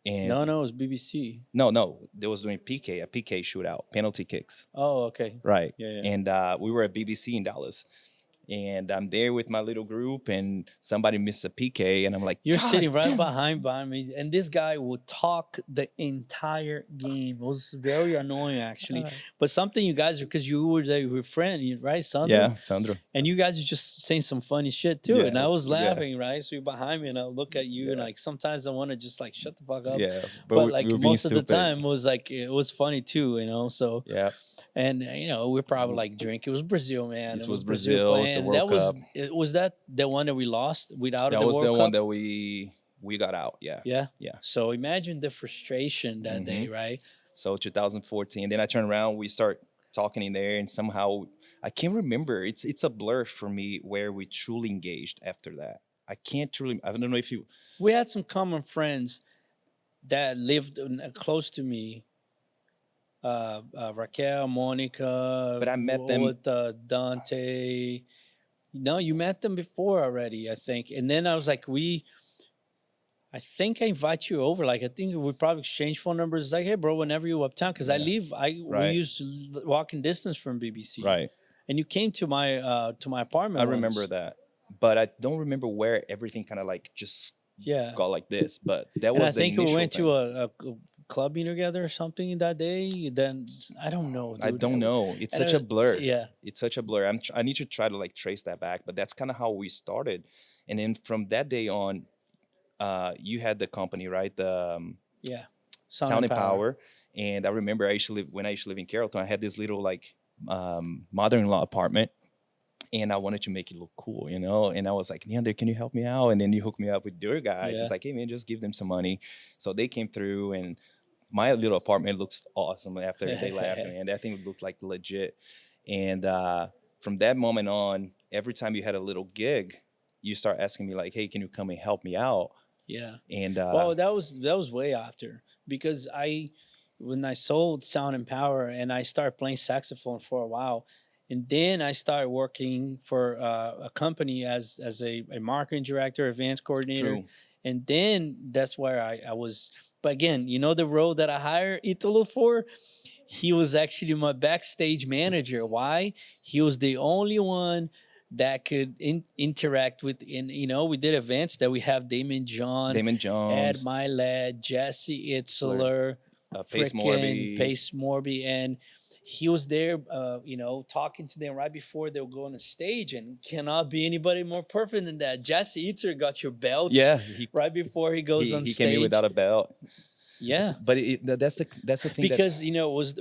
And no, it was BBC. No, they was doing a PK shootout, penalty kicks. Oh, okay. Right. Yeah. And we were at BBC in Dallas. And I'm there with my little group, and somebody missed a PK, and I'm like, You're "God sitting right damn." behind me, and this guy would talk the entire game. It was very annoying, actually. But something you guys, because you were there with friend, right, Sandro? Yeah, Sandro. And you guys are just saying some funny shit too. Yeah, And I was yeah. laughing, right? So you're behind me, and I look at you, and Yeah. like sometimes I want to just like shut the fuck up. Yeah, But we like were being most of the stupid. time, it was like it was funny too, So Yeah, and we're probably like drink. It was Brazil, man. it was Brazil. It was the playing. World That was Cup. Was that the one that we lost without That the was World the Cup? one that we got out. Yeah, Yeah. yeah. So imagine the frustration that day, right? So 2014. Then I turn around. We start talking in there, and somehow I can't remember. It's a blur for me where we truly engaged after that. I can't truly. I don't know if you. We had some common friends that lived close to me. Raquel, Monica, But I met them- with Dante. No, you met them before already, I think. And then I was like, I think I invite you over. Like, I think we probably exchange phone numbers. It's like, hey, bro, whenever you uptown, because I live, we Right. used walking distance from BBC, Right. And you came to my apartment. I once. remember that, but I don't remember where everything kind of like just Yeah, got like this. But that and was I the think we initial went thing. to a clubbing together or something that day. Then I don't know. I dude. don't know. It's And such a blur. Yeah. It's such a blur. I need to try to like trace that back, but that's kind of how we started. And then from that day on, you had the company, right? The Yeah. Sound and Power. And I remember when I used to live in Carrollton, I had this little like mother-in-law apartment, and I wanted to make it look cool, And I was like, Neander, can you help me out? And then you hooked me up with your guys. Yeah. It's like, hey man, just give them some money. So they came through, and my little apartment looks awesome after they left, man. That thing looked like legit. And from that moment on, every time you had a little gig, you start asking me like, hey, can you come and help me out? Yeah. And Well, that was way after, because when I sold Sound and Power and I started playing saxophone for a while, and then I started working for a company as a marketing director, events coordinator, True. and then that's where I was. But again, the role that I hired Italo for, he was actually my backstage manager. Why? He was the only one that could interact with, we did events that we have Damon Jones, Ed Milet, Jesse Itzler, Pace Morby. Pace Morby, and he was there, talking to them right before they would go on the stage, and cannot be anybody more perfect than that. Jesse Itzler got your belt, right before he goes on he stage. came in without a belt. Yeah, but that's the thing, because it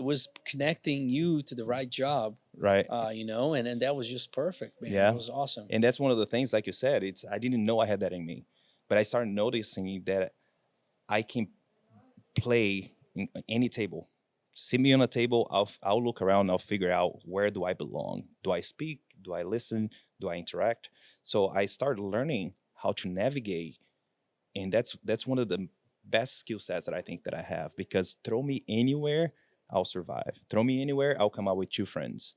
was connecting you to the right job, right? And that was just perfect, man. Yeah, it was awesome. And that's one of the things, like you said, I didn't know I had that in me, but I started noticing that I can play in any table. Sit me on a table, I'll look around, I'll figure out where do I belong. Do I speak? Do I listen? Do I interact? So I started learning how to navigate, and that's one of the best skill sets that I think that I have, because throw me anywhere, I'll survive. Throw me anywhere, I'll come out with 2 friends,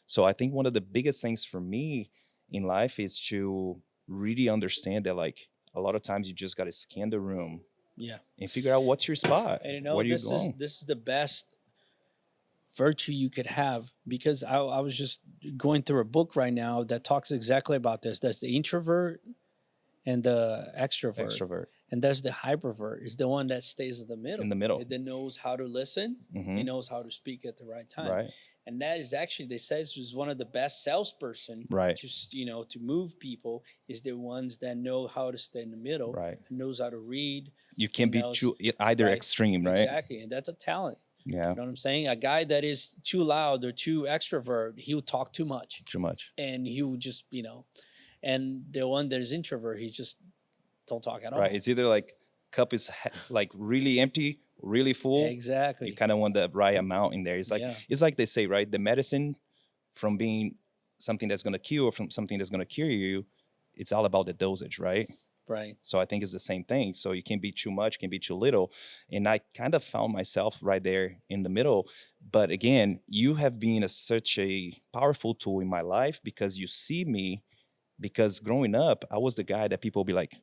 So I think one of the biggest things for me in life is to really understand that, like, a lot of times you just got to scan the room, and figure out what's your spot. And where do you this is the best virtue you could have, because I was just going through a book right now that talks exactly about this. That's the introvert and the extrovert. And there's the hypervert, is the one that stays in the middle. That knows how to listen. He knows how to speak at the right time. Right. And that is actually, they say, this was one of the best salesperson. Right. To move people, is the ones that know how to stay in the middle. Right. And knows how to read. You can't be either extreme, right? Exactly. And that's a talent. Yeah. You know what I'm saying? A guy that is too loud or too extrovert, he'll talk too much. And he will just, and the one that is introvert, he just don't talk at all. Right. It's either like cup is like really empty, really full. Exactly. You kind of want the right amount in there. It's like they say, right? The medicine, from being something that's going to kill or from something that's going to cure you, it's all about the dosage, right? Right. So I think it's the same thing. So you can't be too much, can be too little. And I kind of found myself right there in the middle. But again, you have been such a powerful tool in my life, because you see me, because growing up, I was the guy that people be like,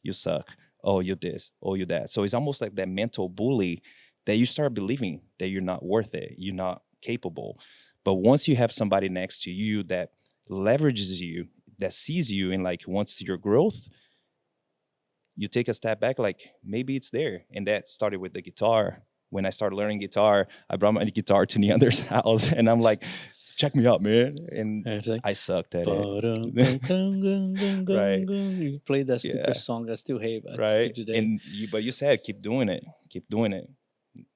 you suck. Oh, you're this. Oh, you're that. So it's almost like that mental bully that you start believing that you're not worth it. You're not capable. But once you have somebody next to you that leverages you, that sees you and like wants your growth, you take a step back, like maybe it's there. And that started with the guitar. When I started learning guitar, I brought my guitar to Neander's house and I'm like, check me out, man. And it's like, I sucked at it. Right. You played that stupid Yeah. song. I still hate it Right. today. And but you said, keep doing it. Keep doing it.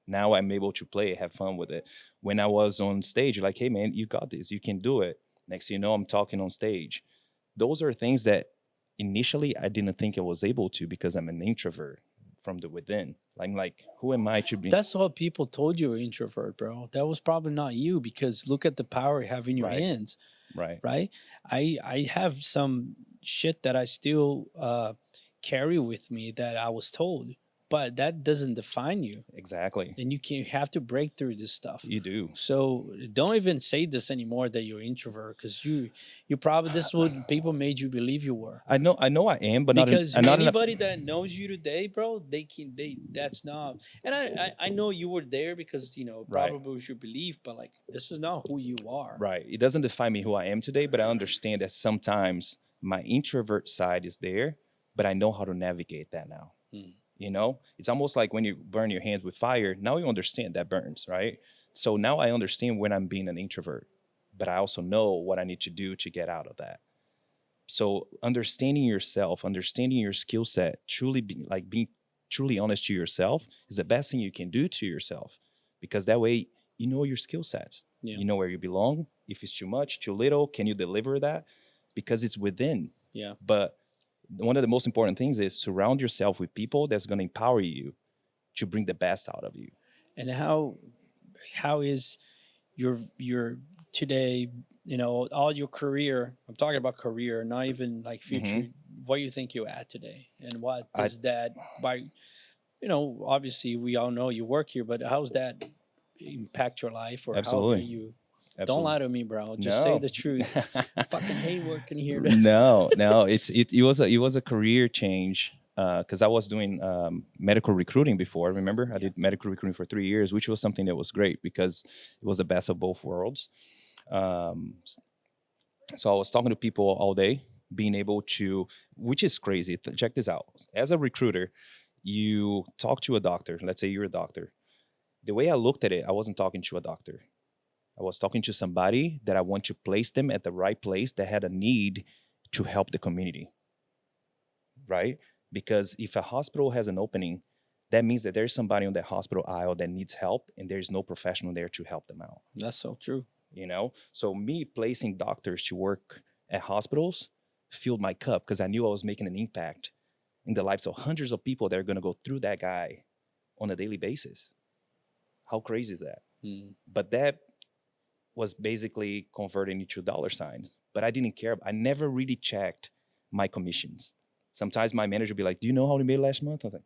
Now I'm able to play, have fun with it. When I was on stage, you're like, hey, man, you got this. You can do it. Next thing you know, I'm talking on stage. Those are things that initially I didn't think I was able to because I'm an introvert from the within. I'm like, who am I to be? That's what people told you were introvert, bro. That was probably not you, because look at the power you have in your Right. hands, Right. right? I have some shit that I still carry with me that I was told, but that doesn't define you. Exactly. And you have to break through this stuff. You do. So don't even say this anymore that you're introvert, because you probably, this is what people made you believe you were. I know I am, but Because not in, anybody that knows you today, bro, that's not. And I know you were there because, you know, Right. probably was your belief, but like, this is not who you are. Right. It doesn't define me who I am today, but I understand that sometimes my introvert side is there, but I know how to navigate that now. You know, it's almost like when you burn your hands with fire. Now you understand that burns, right? So now I understand when I'm being an introvert, but I also know what I need to do to get out of that. So understanding yourself, understanding your skill set, being truly honest to yourself is the best thing you can do to yourself, because that way you know your skill sets. Yeah. You know where you belong. If it's too much, too little, can you deliver that? Because it's within. Yeah. But one of the most important things is surround yourself with people that's going to empower you to bring the best out of you. And how is your today, you know, all your career, I'm talking about career, not even like future, what you think you're at today, and what does that, by, you know, obviously we all know you work here, but how's that impact your life, or Absolutely. how do you Absolutely. Don't lie to me, bro. Just say the truth. Fucking hate working here. No, it was a career change, because I was doing medical recruiting before. Remember, I did medical recruiting for 3 years, which was something that was great because it was the best of both worlds. So I was talking to people all day, being able to, which is crazy. Check this out. As a recruiter, you talk to a doctor. Let's say you're a doctor. The way I looked at it, I wasn't talking to a doctor. I was talking to somebody that I want to place them at the right place that had a need to help the community, right? Because if a hospital has an opening, that means that there's somebody on that hospital aisle that needs help, and there's no professional there to help them out. That's so true. You know? So me placing doctors to work at hospitals filled my cup, because I knew I was making an impact in the lives of hundreds of people that are going to go through that guy on a daily basis. How crazy is that? But that was basically converting into dollar signs. But I didn't care. I never really checked my commissions. Sometimes my manager would be like, do you know how we made last month? I was like,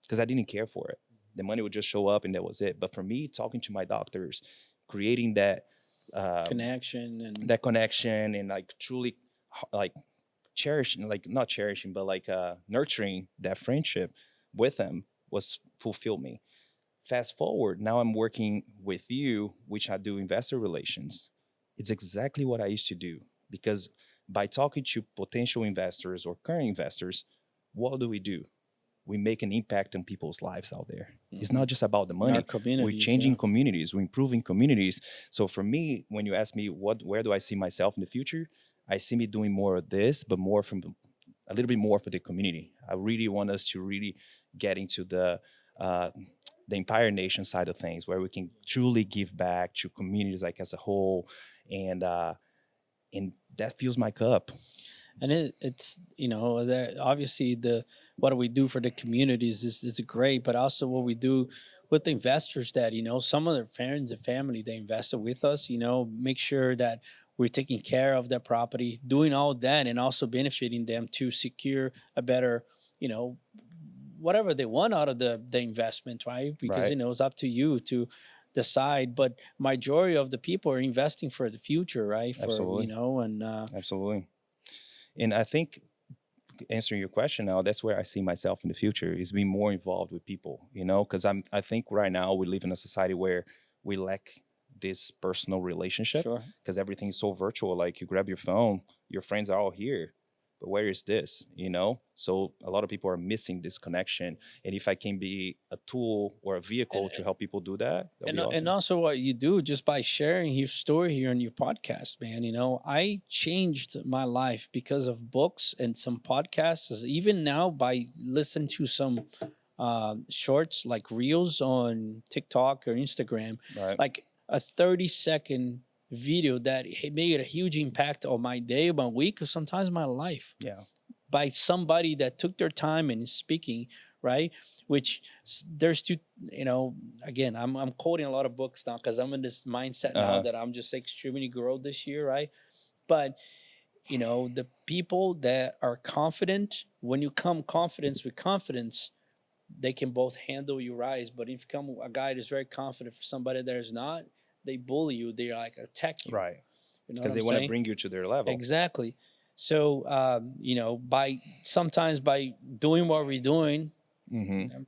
because I didn't care for it. The money would just show up and that was it. But for me, talking to my doctors, creating that connection and like truly like cherishing, like not cherishing, but like nurturing that friendship with them fulfilled me. Fast forward, now I'm working with you, which I do investor relations. It's exactly what I used to do, because by talking to potential investors or current investors, what do? We make an impact on people's lives out there. It's not just about the money. We're changing communities, we're improving communities. So for me, when you ask me where do I see myself in the future, I see me doing more of this, but more from a little bit more for the community. I really want us to really get into the Empire Nation side of things, where we can truly give back to communities like as a whole, and that fills my cup. And it's you know, that obviously what we do for the communities is great, but also what we do with the investors, that, you know, some of their friends and family, they invested with us, you know, make sure that we're taking care of their property, doing all that, and also benefiting them to secure a better, you know, whatever they want out of the investment, right? Because, you know, it's up to you to decide, but majority of the people are investing for the future, right? Absolutely. You know, and Absolutely. And I think, answering your question now, that's where I see myself in the future, is being more involved with people, you know, because I think right now we live in a society where we lack this personal relationship Sure. because everything is so virtual. Like you grab your phone, your friends are all here, but where is this? So a lot of people are missing this connection. And if I can be a tool or a vehicle to help people do that, that'd be awesome. And also what you do just by sharing your story here on your podcast, man. I changed my life because of books and some podcasts. Even now, by listening to some shorts like reels on TikTok or Instagram, Right. like a 30-second video that made a huge impact on my day, my week, or sometimes my life. Yeah. By somebody that took their time and is speaking, right? Which there's two, again, I'm quoting a lot of books now because I'm in this mindset now that I'm just extremely growth this year, right? But the people that are confident, when you come confidence with confidence, they can both handle your rise. But if you come a guy that's very confident for somebody that is not, they bully you. They like attack you. Right. You know Because they want to bring you to their level. Exactly. So, sometimes by doing what we're doing,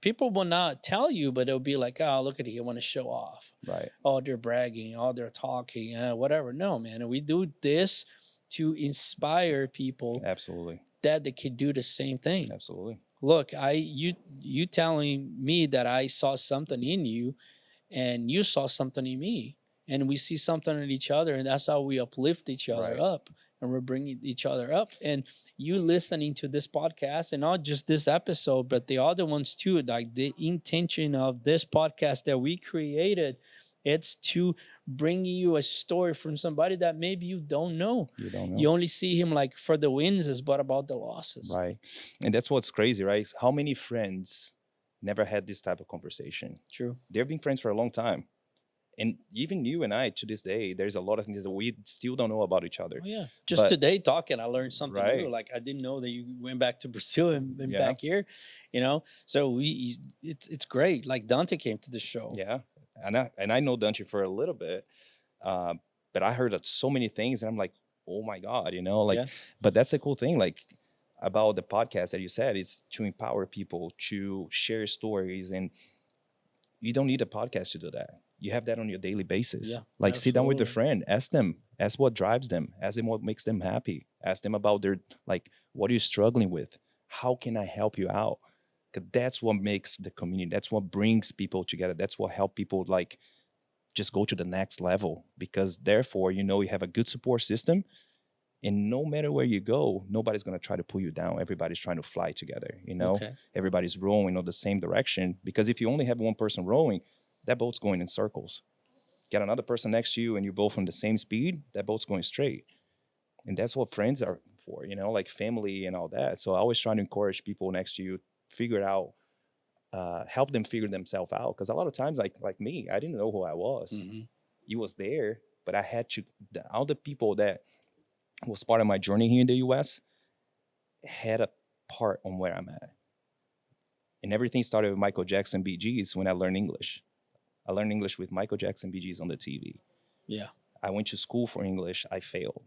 people will not tell you, but they'll be like, oh, look at it. I want to show off. Right. Oh, they're bragging. Oh, they're talking, whatever. No, man. And we do this to inspire people. Absolutely. That they can do the same thing. Absolutely. Look, you telling me that I saw something in you and you saw something in me, and we see something in each other, and that's how we uplift each other up, and we're bringing each other up. And you listening to this podcast, and not just this episode, but the other ones too, like the intention of this podcast that we created, it's to bring you a story from somebody that maybe you don't know. You only see him like for the wins, but about the losses. Right. And that's what's crazy, right? How many friends never had this type of conversation? True. They've been friends for a long time. And even you and I, to this day, there's a lot of things that we still don't know about each other. Oh, yeah. Just today talking, I learned something new. Right. Like I didn't know that you went back to Brazil and back here, So it's great. Like Dante came to the show. Yeah. And I know Dante for a little bit, but I heard of so many things, and I'm like, oh my God, But that's a cool thing, like about the podcast that you said, is to empower people to share stories, and you don't need a podcast to do that. You have that on your daily basis. Yeah, like sit down with a friend, ask what drives them, ask them what makes them happy, ask them about their, like, what are you struggling with? How can I help you out? Because that's what makes the community, that's what brings people together. That's what help people like just go to the next level, because therefore, you have a good support system, and no matter where you go, nobody's going to try to pull you down. Everybody's trying to fly together, Everybody's rowing in the same direction, because if you only have one person rowing, that boat's going in circles. Get another person next to you and you're both on the same speed, that boat's going straight. And that's what friends are for, like family and all that. So I always try to encourage people next to you, figure it out, help them figure themselves out. Because a lot of times, like me, I didn't know who I was. You was there, but I had to, all the people that was part of my journey here in the US had a part on where I'm at. And everything started with Michael Jackson, Bee Gees, when I learned English. I learned English with Michael Jackson, Bee Gees on the TV. Yeah. I went to school for English. I failed.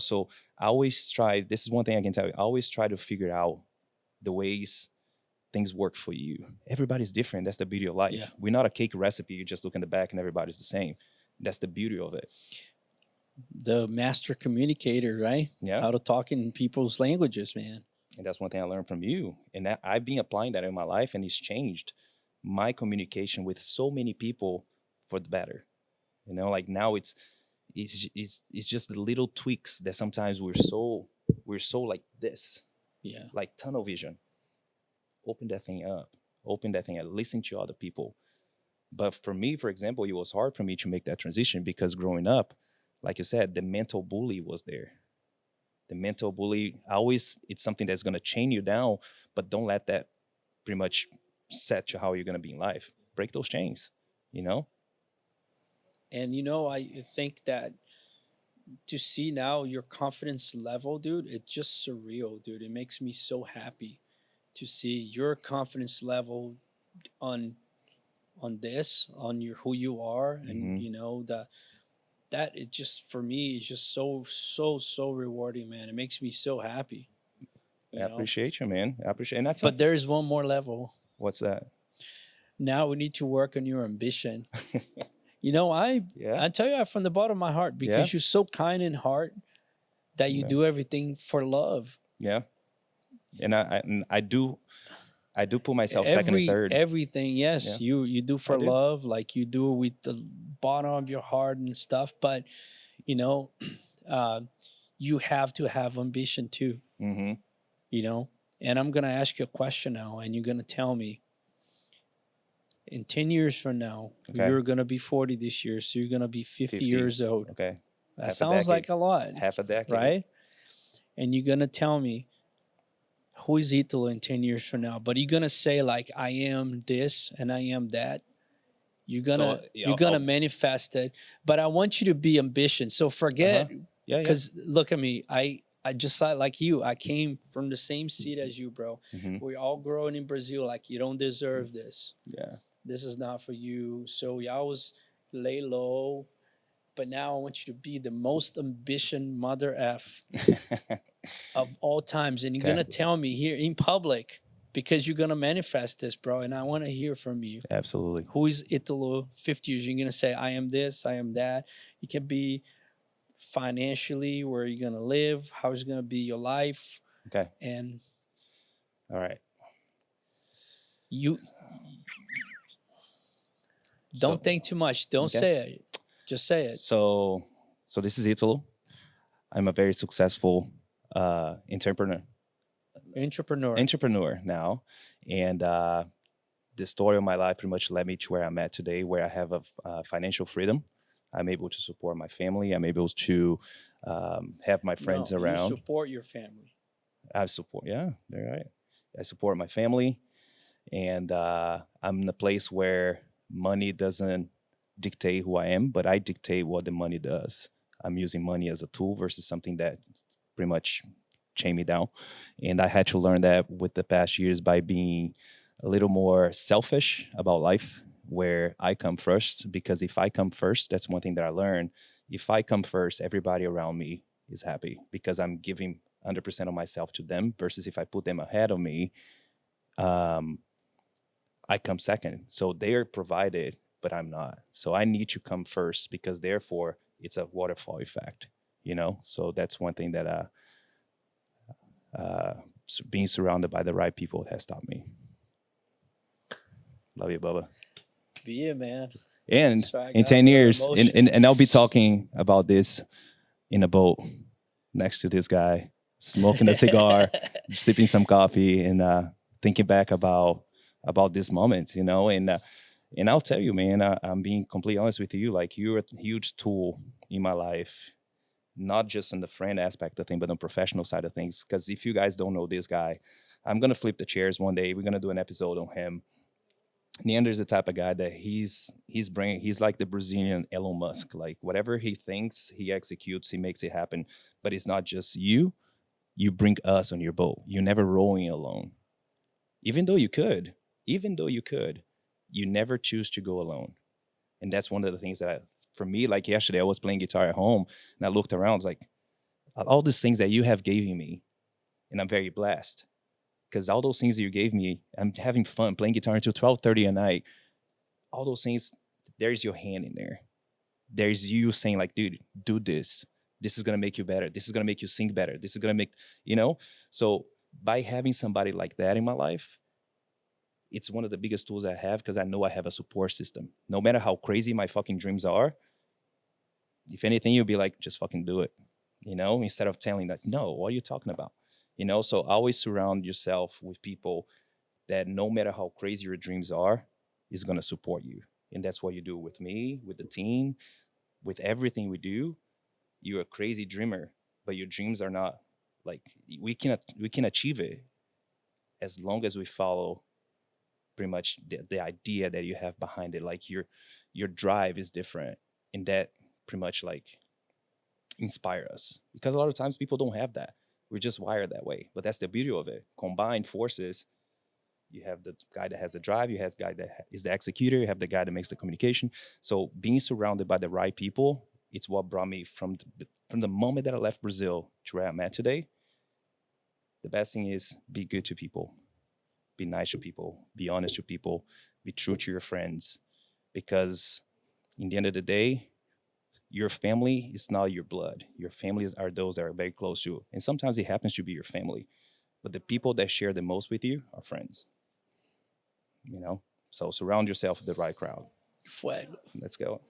So I always try, this is one thing I can tell you, I always try to figure out the ways things work for you. Everybody's different. That's the beauty of life. Yeah. We're not a cake recipe. You just look in the back and everybody's the same. That's the beauty of it. The master communicator, right? Yeah. How to talk in people's languages, man. And that's one thing I learned from you. And I've been applying that in my life, and it's changed my communication with so many people for the better. Like now it's just the little tweaks that sometimes we're so like this. Yeah. Like tunnel vision. Open that thing up. Listen to other people. But for me, for example, it was hard for me to make that transition because growing up, like you said, the mental bully was there. The mental bully, it's something that's going to chain you down, but don't let that pretty much set you how you're going to be in life. Break those chains, And, I think that to see now your confidence level, dude, it's just surreal, dude. It makes me so happy to see your confidence level on who you are, and that it just, for me, is just so rewarding, man. It makes me so happy. I appreciate you, man. I appreciate, and that's. But there is one more level. What's that? Now we need to work on your ambition. You know, Yeah. I tell you that from the bottom of my heart because you're so kind in heart that you do everything for love. Yeah. And I do put myself second and third. Everything, yes, Yeah. you do for love, like you do with the bottom of your heart and stuff. But you know, you have to have ambition too. Mm-hmm. You know, and I'm gonna ask you a question now, and you're gonna tell me. In 10 years from now, you're gonna be 40 this year, so you're gonna be 50 years old. Okay. That sounds like a lot. Half a decade. Right? And you're gonna tell me who is Italo in 10 years from now, but you're gonna say like I am this and I am that. You're gonna manifest it, but I want you to be ambitious. So forget, because look at me, I just like you. I came from the same seed as you, bro. Mm-hmm. We're all growing in Brazil. Like you don't deserve this. Yeah. This is not for you. So we always lay low, but now I want you to be the most ambitious mother F of all times, and you're gonna tell me here in public. Because you're going to manifest this, bro. And I want to hear from you. Absolutely. Who is Italo 50 years? You're going to say, I am this, I am that. It can be financially, where you're going to live, how is going to be your life. Okay. And all right. You don't think too much. Don't say it. Just say it. So this is Italo. I'm a very successful entrepreneur now, and the story of my life pretty much led me to where I'm at today, where I have a financial freedom. I'm able to support my family. I'm able to have my friends around. You support your family. I support, yeah, you're right. I support my family, and I'm in a place where money doesn't dictate who I am, but I dictate what the money does. I'm using money as a tool versus something that pretty much chain me down. And I had to learn that with the past years by being a little more selfish about life, where I come first. Because if I come first, that's one thing that I learned. If I come first, everybody around me is happy because I'm giving 100% of myself to them, versus if I put them ahead of me, I come second. So they are provided, but I'm not. So I need to come first, because therefore it's a waterfall effect, you know? So that's one thing that being surrounded by the right people has taught me. Love you, Bubba. Be it, man. And in 10 years, and I'll be talking about this in a boat next to this guy, smoking a cigar, sipping some coffee, and thinking back about this moment, you know. And I'll tell you, man, I'm being completely honest with you. Like, you're a huge tool in my life. Not just in the friend aspect of things, but on the professional side of things. Because if you guys don't know this guy, I'm going to flip the chairs one day. We're going to do an episode on him. Neander is the type of guy that he's like the Brazilian Elon Musk. Like, whatever he thinks, he executes, he makes it happen. But it's not just you. You bring us on your boat. You're never rowing alone. Even though you could, you never choose to go alone. And that's one of the things that for me, like yesterday, I was playing guitar at home, and I looked around, I was like, all these things that you have given me, and I'm very blessed. Because all those things that you gave me, I'm having fun playing guitar until 12:30 at night. All those things, there's your hand in there. There's you saying like, dude, do this. This is going to make you better. This is going to make you sing better. This is going to make, you know? So by having somebody like that in my life, it's one of the biggest tools I have, because I know I have a support system. No matter how crazy my fucking dreams are, if anything, you'll be like, just fucking do it, you know, instead of telling that, no, what are you talking about? You know, so always surround yourself with people that no matter how crazy your dreams are, is going to support you. And that's what you do with me, with the team, with everything we do. You're a crazy dreamer, but your dreams are not like, we can achieve it as long as we follow pretty much the idea that you have behind it. Like your drive is different, and that pretty much like inspire us, because a lot of times people don't have that. We're just wired that way. But that's the beauty of it. Combined forces, you have the guy that has the drive, you have the guy that is the executor, you have the guy that makes the communication. So being surrounded by the right people, it's what brought me from the moment that I left Brazil to where I'm at today. The best thing is be good to people, be nice to people, be honest to people, be true to your friends. Because in the end of the day, your family is not your blood. Your families are those that are very close to you. And sometimes it happens to be your family. But the people that share the most with you are friends. You know? So surround yourself with the right crowd. Fuego. Let's go.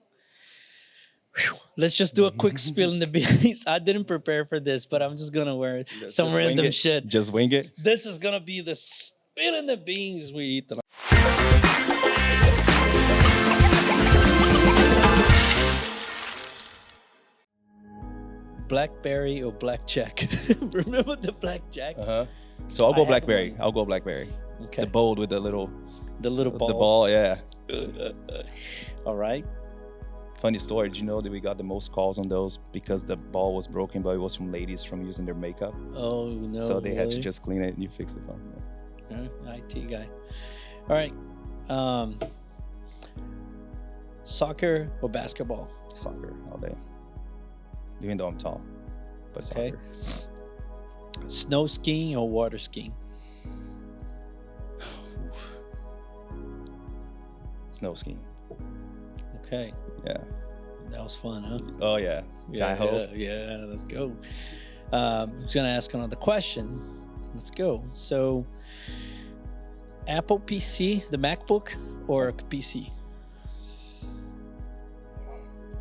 Let's just do a quick spill in the beans. I didn't prepare for this, but I'm just gonna wear some Just wing random it. shit. Just wing it. This is gonna be the spill in the beans we eat. Blackberry or blackjack? Remember the blackjack? Uh-huh. So I'll I go had blackberry. one. I'll go blackberry. Okay. The bold with the little ball. the ball, yeah. All right. Funny story. Did you know that we got the most calls on those because the ball was broken, but it was from ladies from using their makeup. Oh no. So they had to really? just clean it and you fix the phone. IT guy. All right. Soccer or basketball? Soccer all day. Even though I'm tall, but Okay. soccer. Snow skiing or water skiing? Snow skiing. Okay. Yeah. That was fun, huh? Oh yeah. Jai-ho. Yeah, let's go. I'm gonna ask another question. Let's go. So, Apple PC, the MacBook, or PC?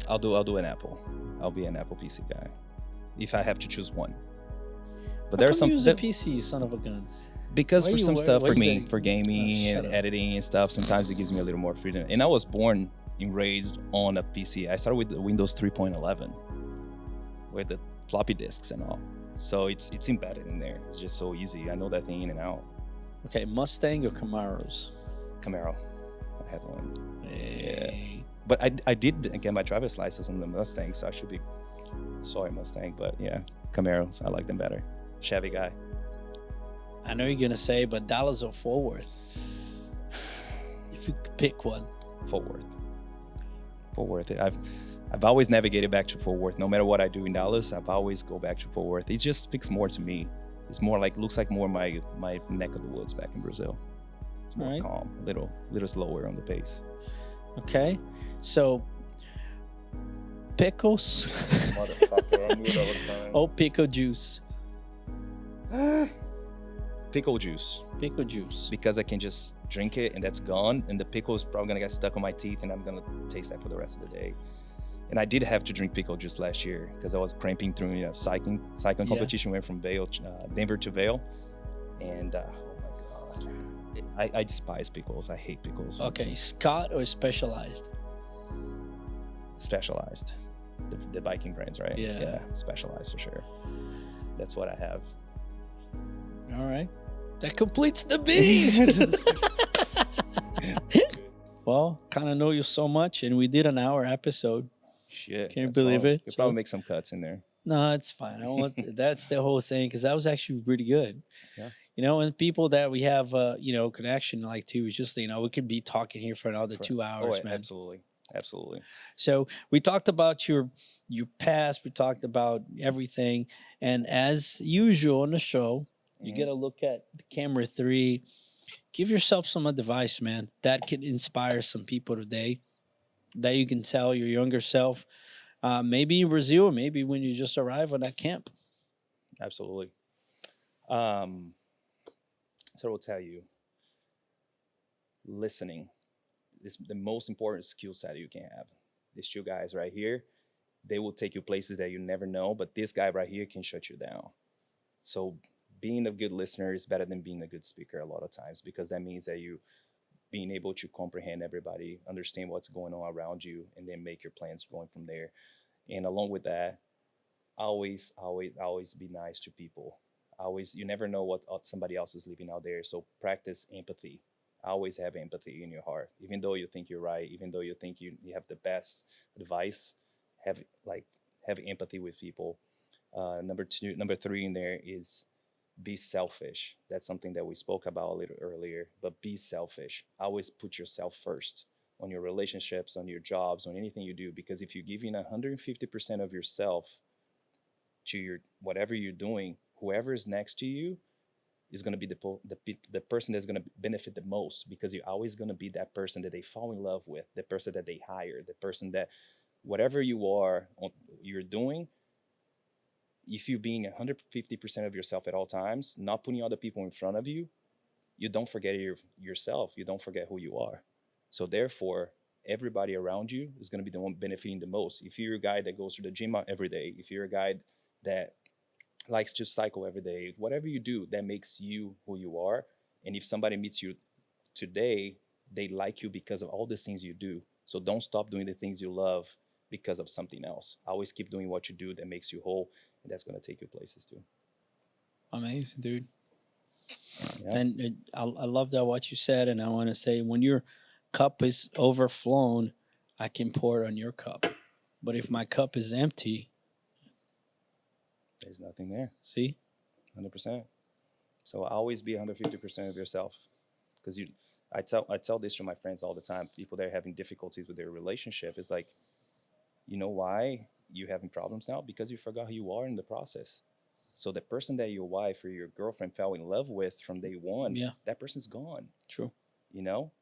I'll do an Apple. I'll be an Apple PC guy, if I have to choose one. But there's some use a PC, you son of a gun. because Why for you- some why- stuff why for is me, that- for gaming shut and up. editing and stuff, sometimes it gives me a little more freedom. And I was born and raised on a PC. I started with the Windows 3.11 with the floppy disks and all. So it's embedded in there. It's just so easy. I know that thing in and out. Okay, Mustang or Camaros? Camaro, I had one. Hey. But I did get my driver's license on the Mustang, so I should be sorry Mustang. But yeah, Camaros, I like them better. Chevy guy. I know you're gonna say, but Dallas or Fort Worth? If you could pick one. Fort Worth. Fort Worth. I've always navigated back to Fort Worth. No matter what I do in Dallas, I've always go back to Fort Worth. It just speaks more to me. It's more like looks like more my neck of the woods back in Brazil. It's more Alright. calm, a little slower on the pace. Okay, so pickles Motherfucker, I knew that was coming. or pickle juice? Pickle juice, Pickle juice. because I can just drink it and that's gone, and the pickle is probably gonna get stuck on my teeth, and I'm gonna taste that for the rest of the day. And I did have to drink pickle juice last year because I was cramping through cycling Yeah. competition. Went from Denver to Vail, and oh my god, I despise pickles. I hate pickles. Okay, Scott or Specialized? Specialized, the biking brands, right? Yeah. Specialized for sure. That's what I have. All right, that completes the bees. Well, kind of know you so much, and we did an hour episode. Shit. Can you that's believe all. it? You'll So- probably make some cuts in there. No, it's fine. I don't want, that's the whole thing, because that was actually really good. Yeah. You know, and people that we have, connection like to, it's just, we could be talking here for another 2 hours, man. Absolutely. So we talked about your past. We talked about everything, and as usual on the show, you get to look at the camera 3. Give yourself some advice, man, that could inspire some people today. That you can tell your younger self, maybe in Brazil, or maybe when you just arrive on that camp. Absolutely. So I will tell you, listening is the most important skill set you can have. These two guys right here, they will take you places that you never know, but this guy right here can shut you down. So being a good listener is better than being a good speaker a lot of times, because that means that you being able to comprehend everybody, understand what's going on around you, and then make your plans going from there. And along with that, always be nice to people. You never know what somebody else is living out there. So practice empathy. Always have empathy in your heart. Even though you think you're right, even though you think you have the best advice, have empathy with people. Number 3 in there is be selfish. That's something that we spoke about a little earlier, but be selfish. Always put yourself first on your relationships, on your jobs, on anything you do, because if you give in 150% of yourself to your whatever you're doing, whoever is next to you is going to be the person that's going to benefit the most, because you're always going to be that person that they fall in love with, the person that they hire, the person that whatever you're doing, if you're being 150% of yourself at all times, not putting other people in front of you, you don't forget yourself. You don't forget who you are. So therefore, everybody around you is going to be the one benefiting the most. If you're a guy that goes to the gym every day, if you're a guy that likes to cycle every day, whatever you do, that makes you who you are. And if somebody meets you today, they like you because of all the things you do. So don't stop doing the things you love because of something else. Always keep doing what you do that makes you whole, and that's going to take you places too. Amazing, dude. Yeah. And I love that what you said, and I want to say, when your cup is overflown, I can pour it on your cup. But if my cup is empty, there's nothing there. See? 100%. So always be 150% of yourself, because I tell this to my friends all the time. People that are having difficulties with their relationship, it's like, you know why you're having problems now? Because you forgot who you are in the process. So the person that your wife or your girlfriend fell in love with from day one, that person's gone. True. You know?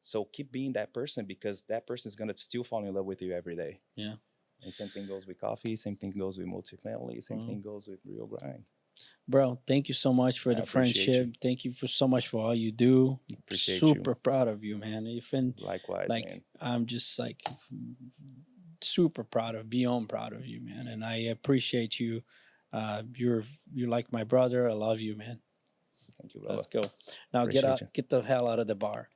So keep being that person, because that person is going to still fall in love with you every day. Yeah. And same thing goes with coffee. Same thing goes with multifamily. Same thing goes with real grind. Bro, thank you so much for the friendship. You. Thank you for so much for all you do. Appreciate Super you. proud of you, man. Even likewise, like, man. I'm just like super beyond proud of you, man. And I appreciate you. You're like my brother. I love you, man. Thank you, brother. Let's go. Now Appreciate get the hell out of the bar.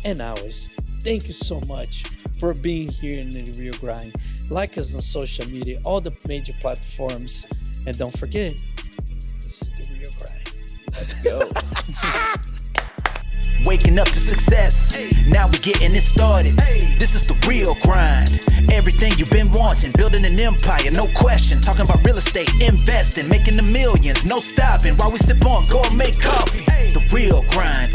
And ours. Thank you so much for being here in the Real Grind. Like us on social media, all the major platforms. And don't forget, this is the Real Grind. Let's go. Waking up to success. Now we getting it started. This is the real grind. Everything you've been wanting, building an empire, no question. Talking about real estate, investing, making the millions, no stopping. While we sip on gourmet coffee. The real grind.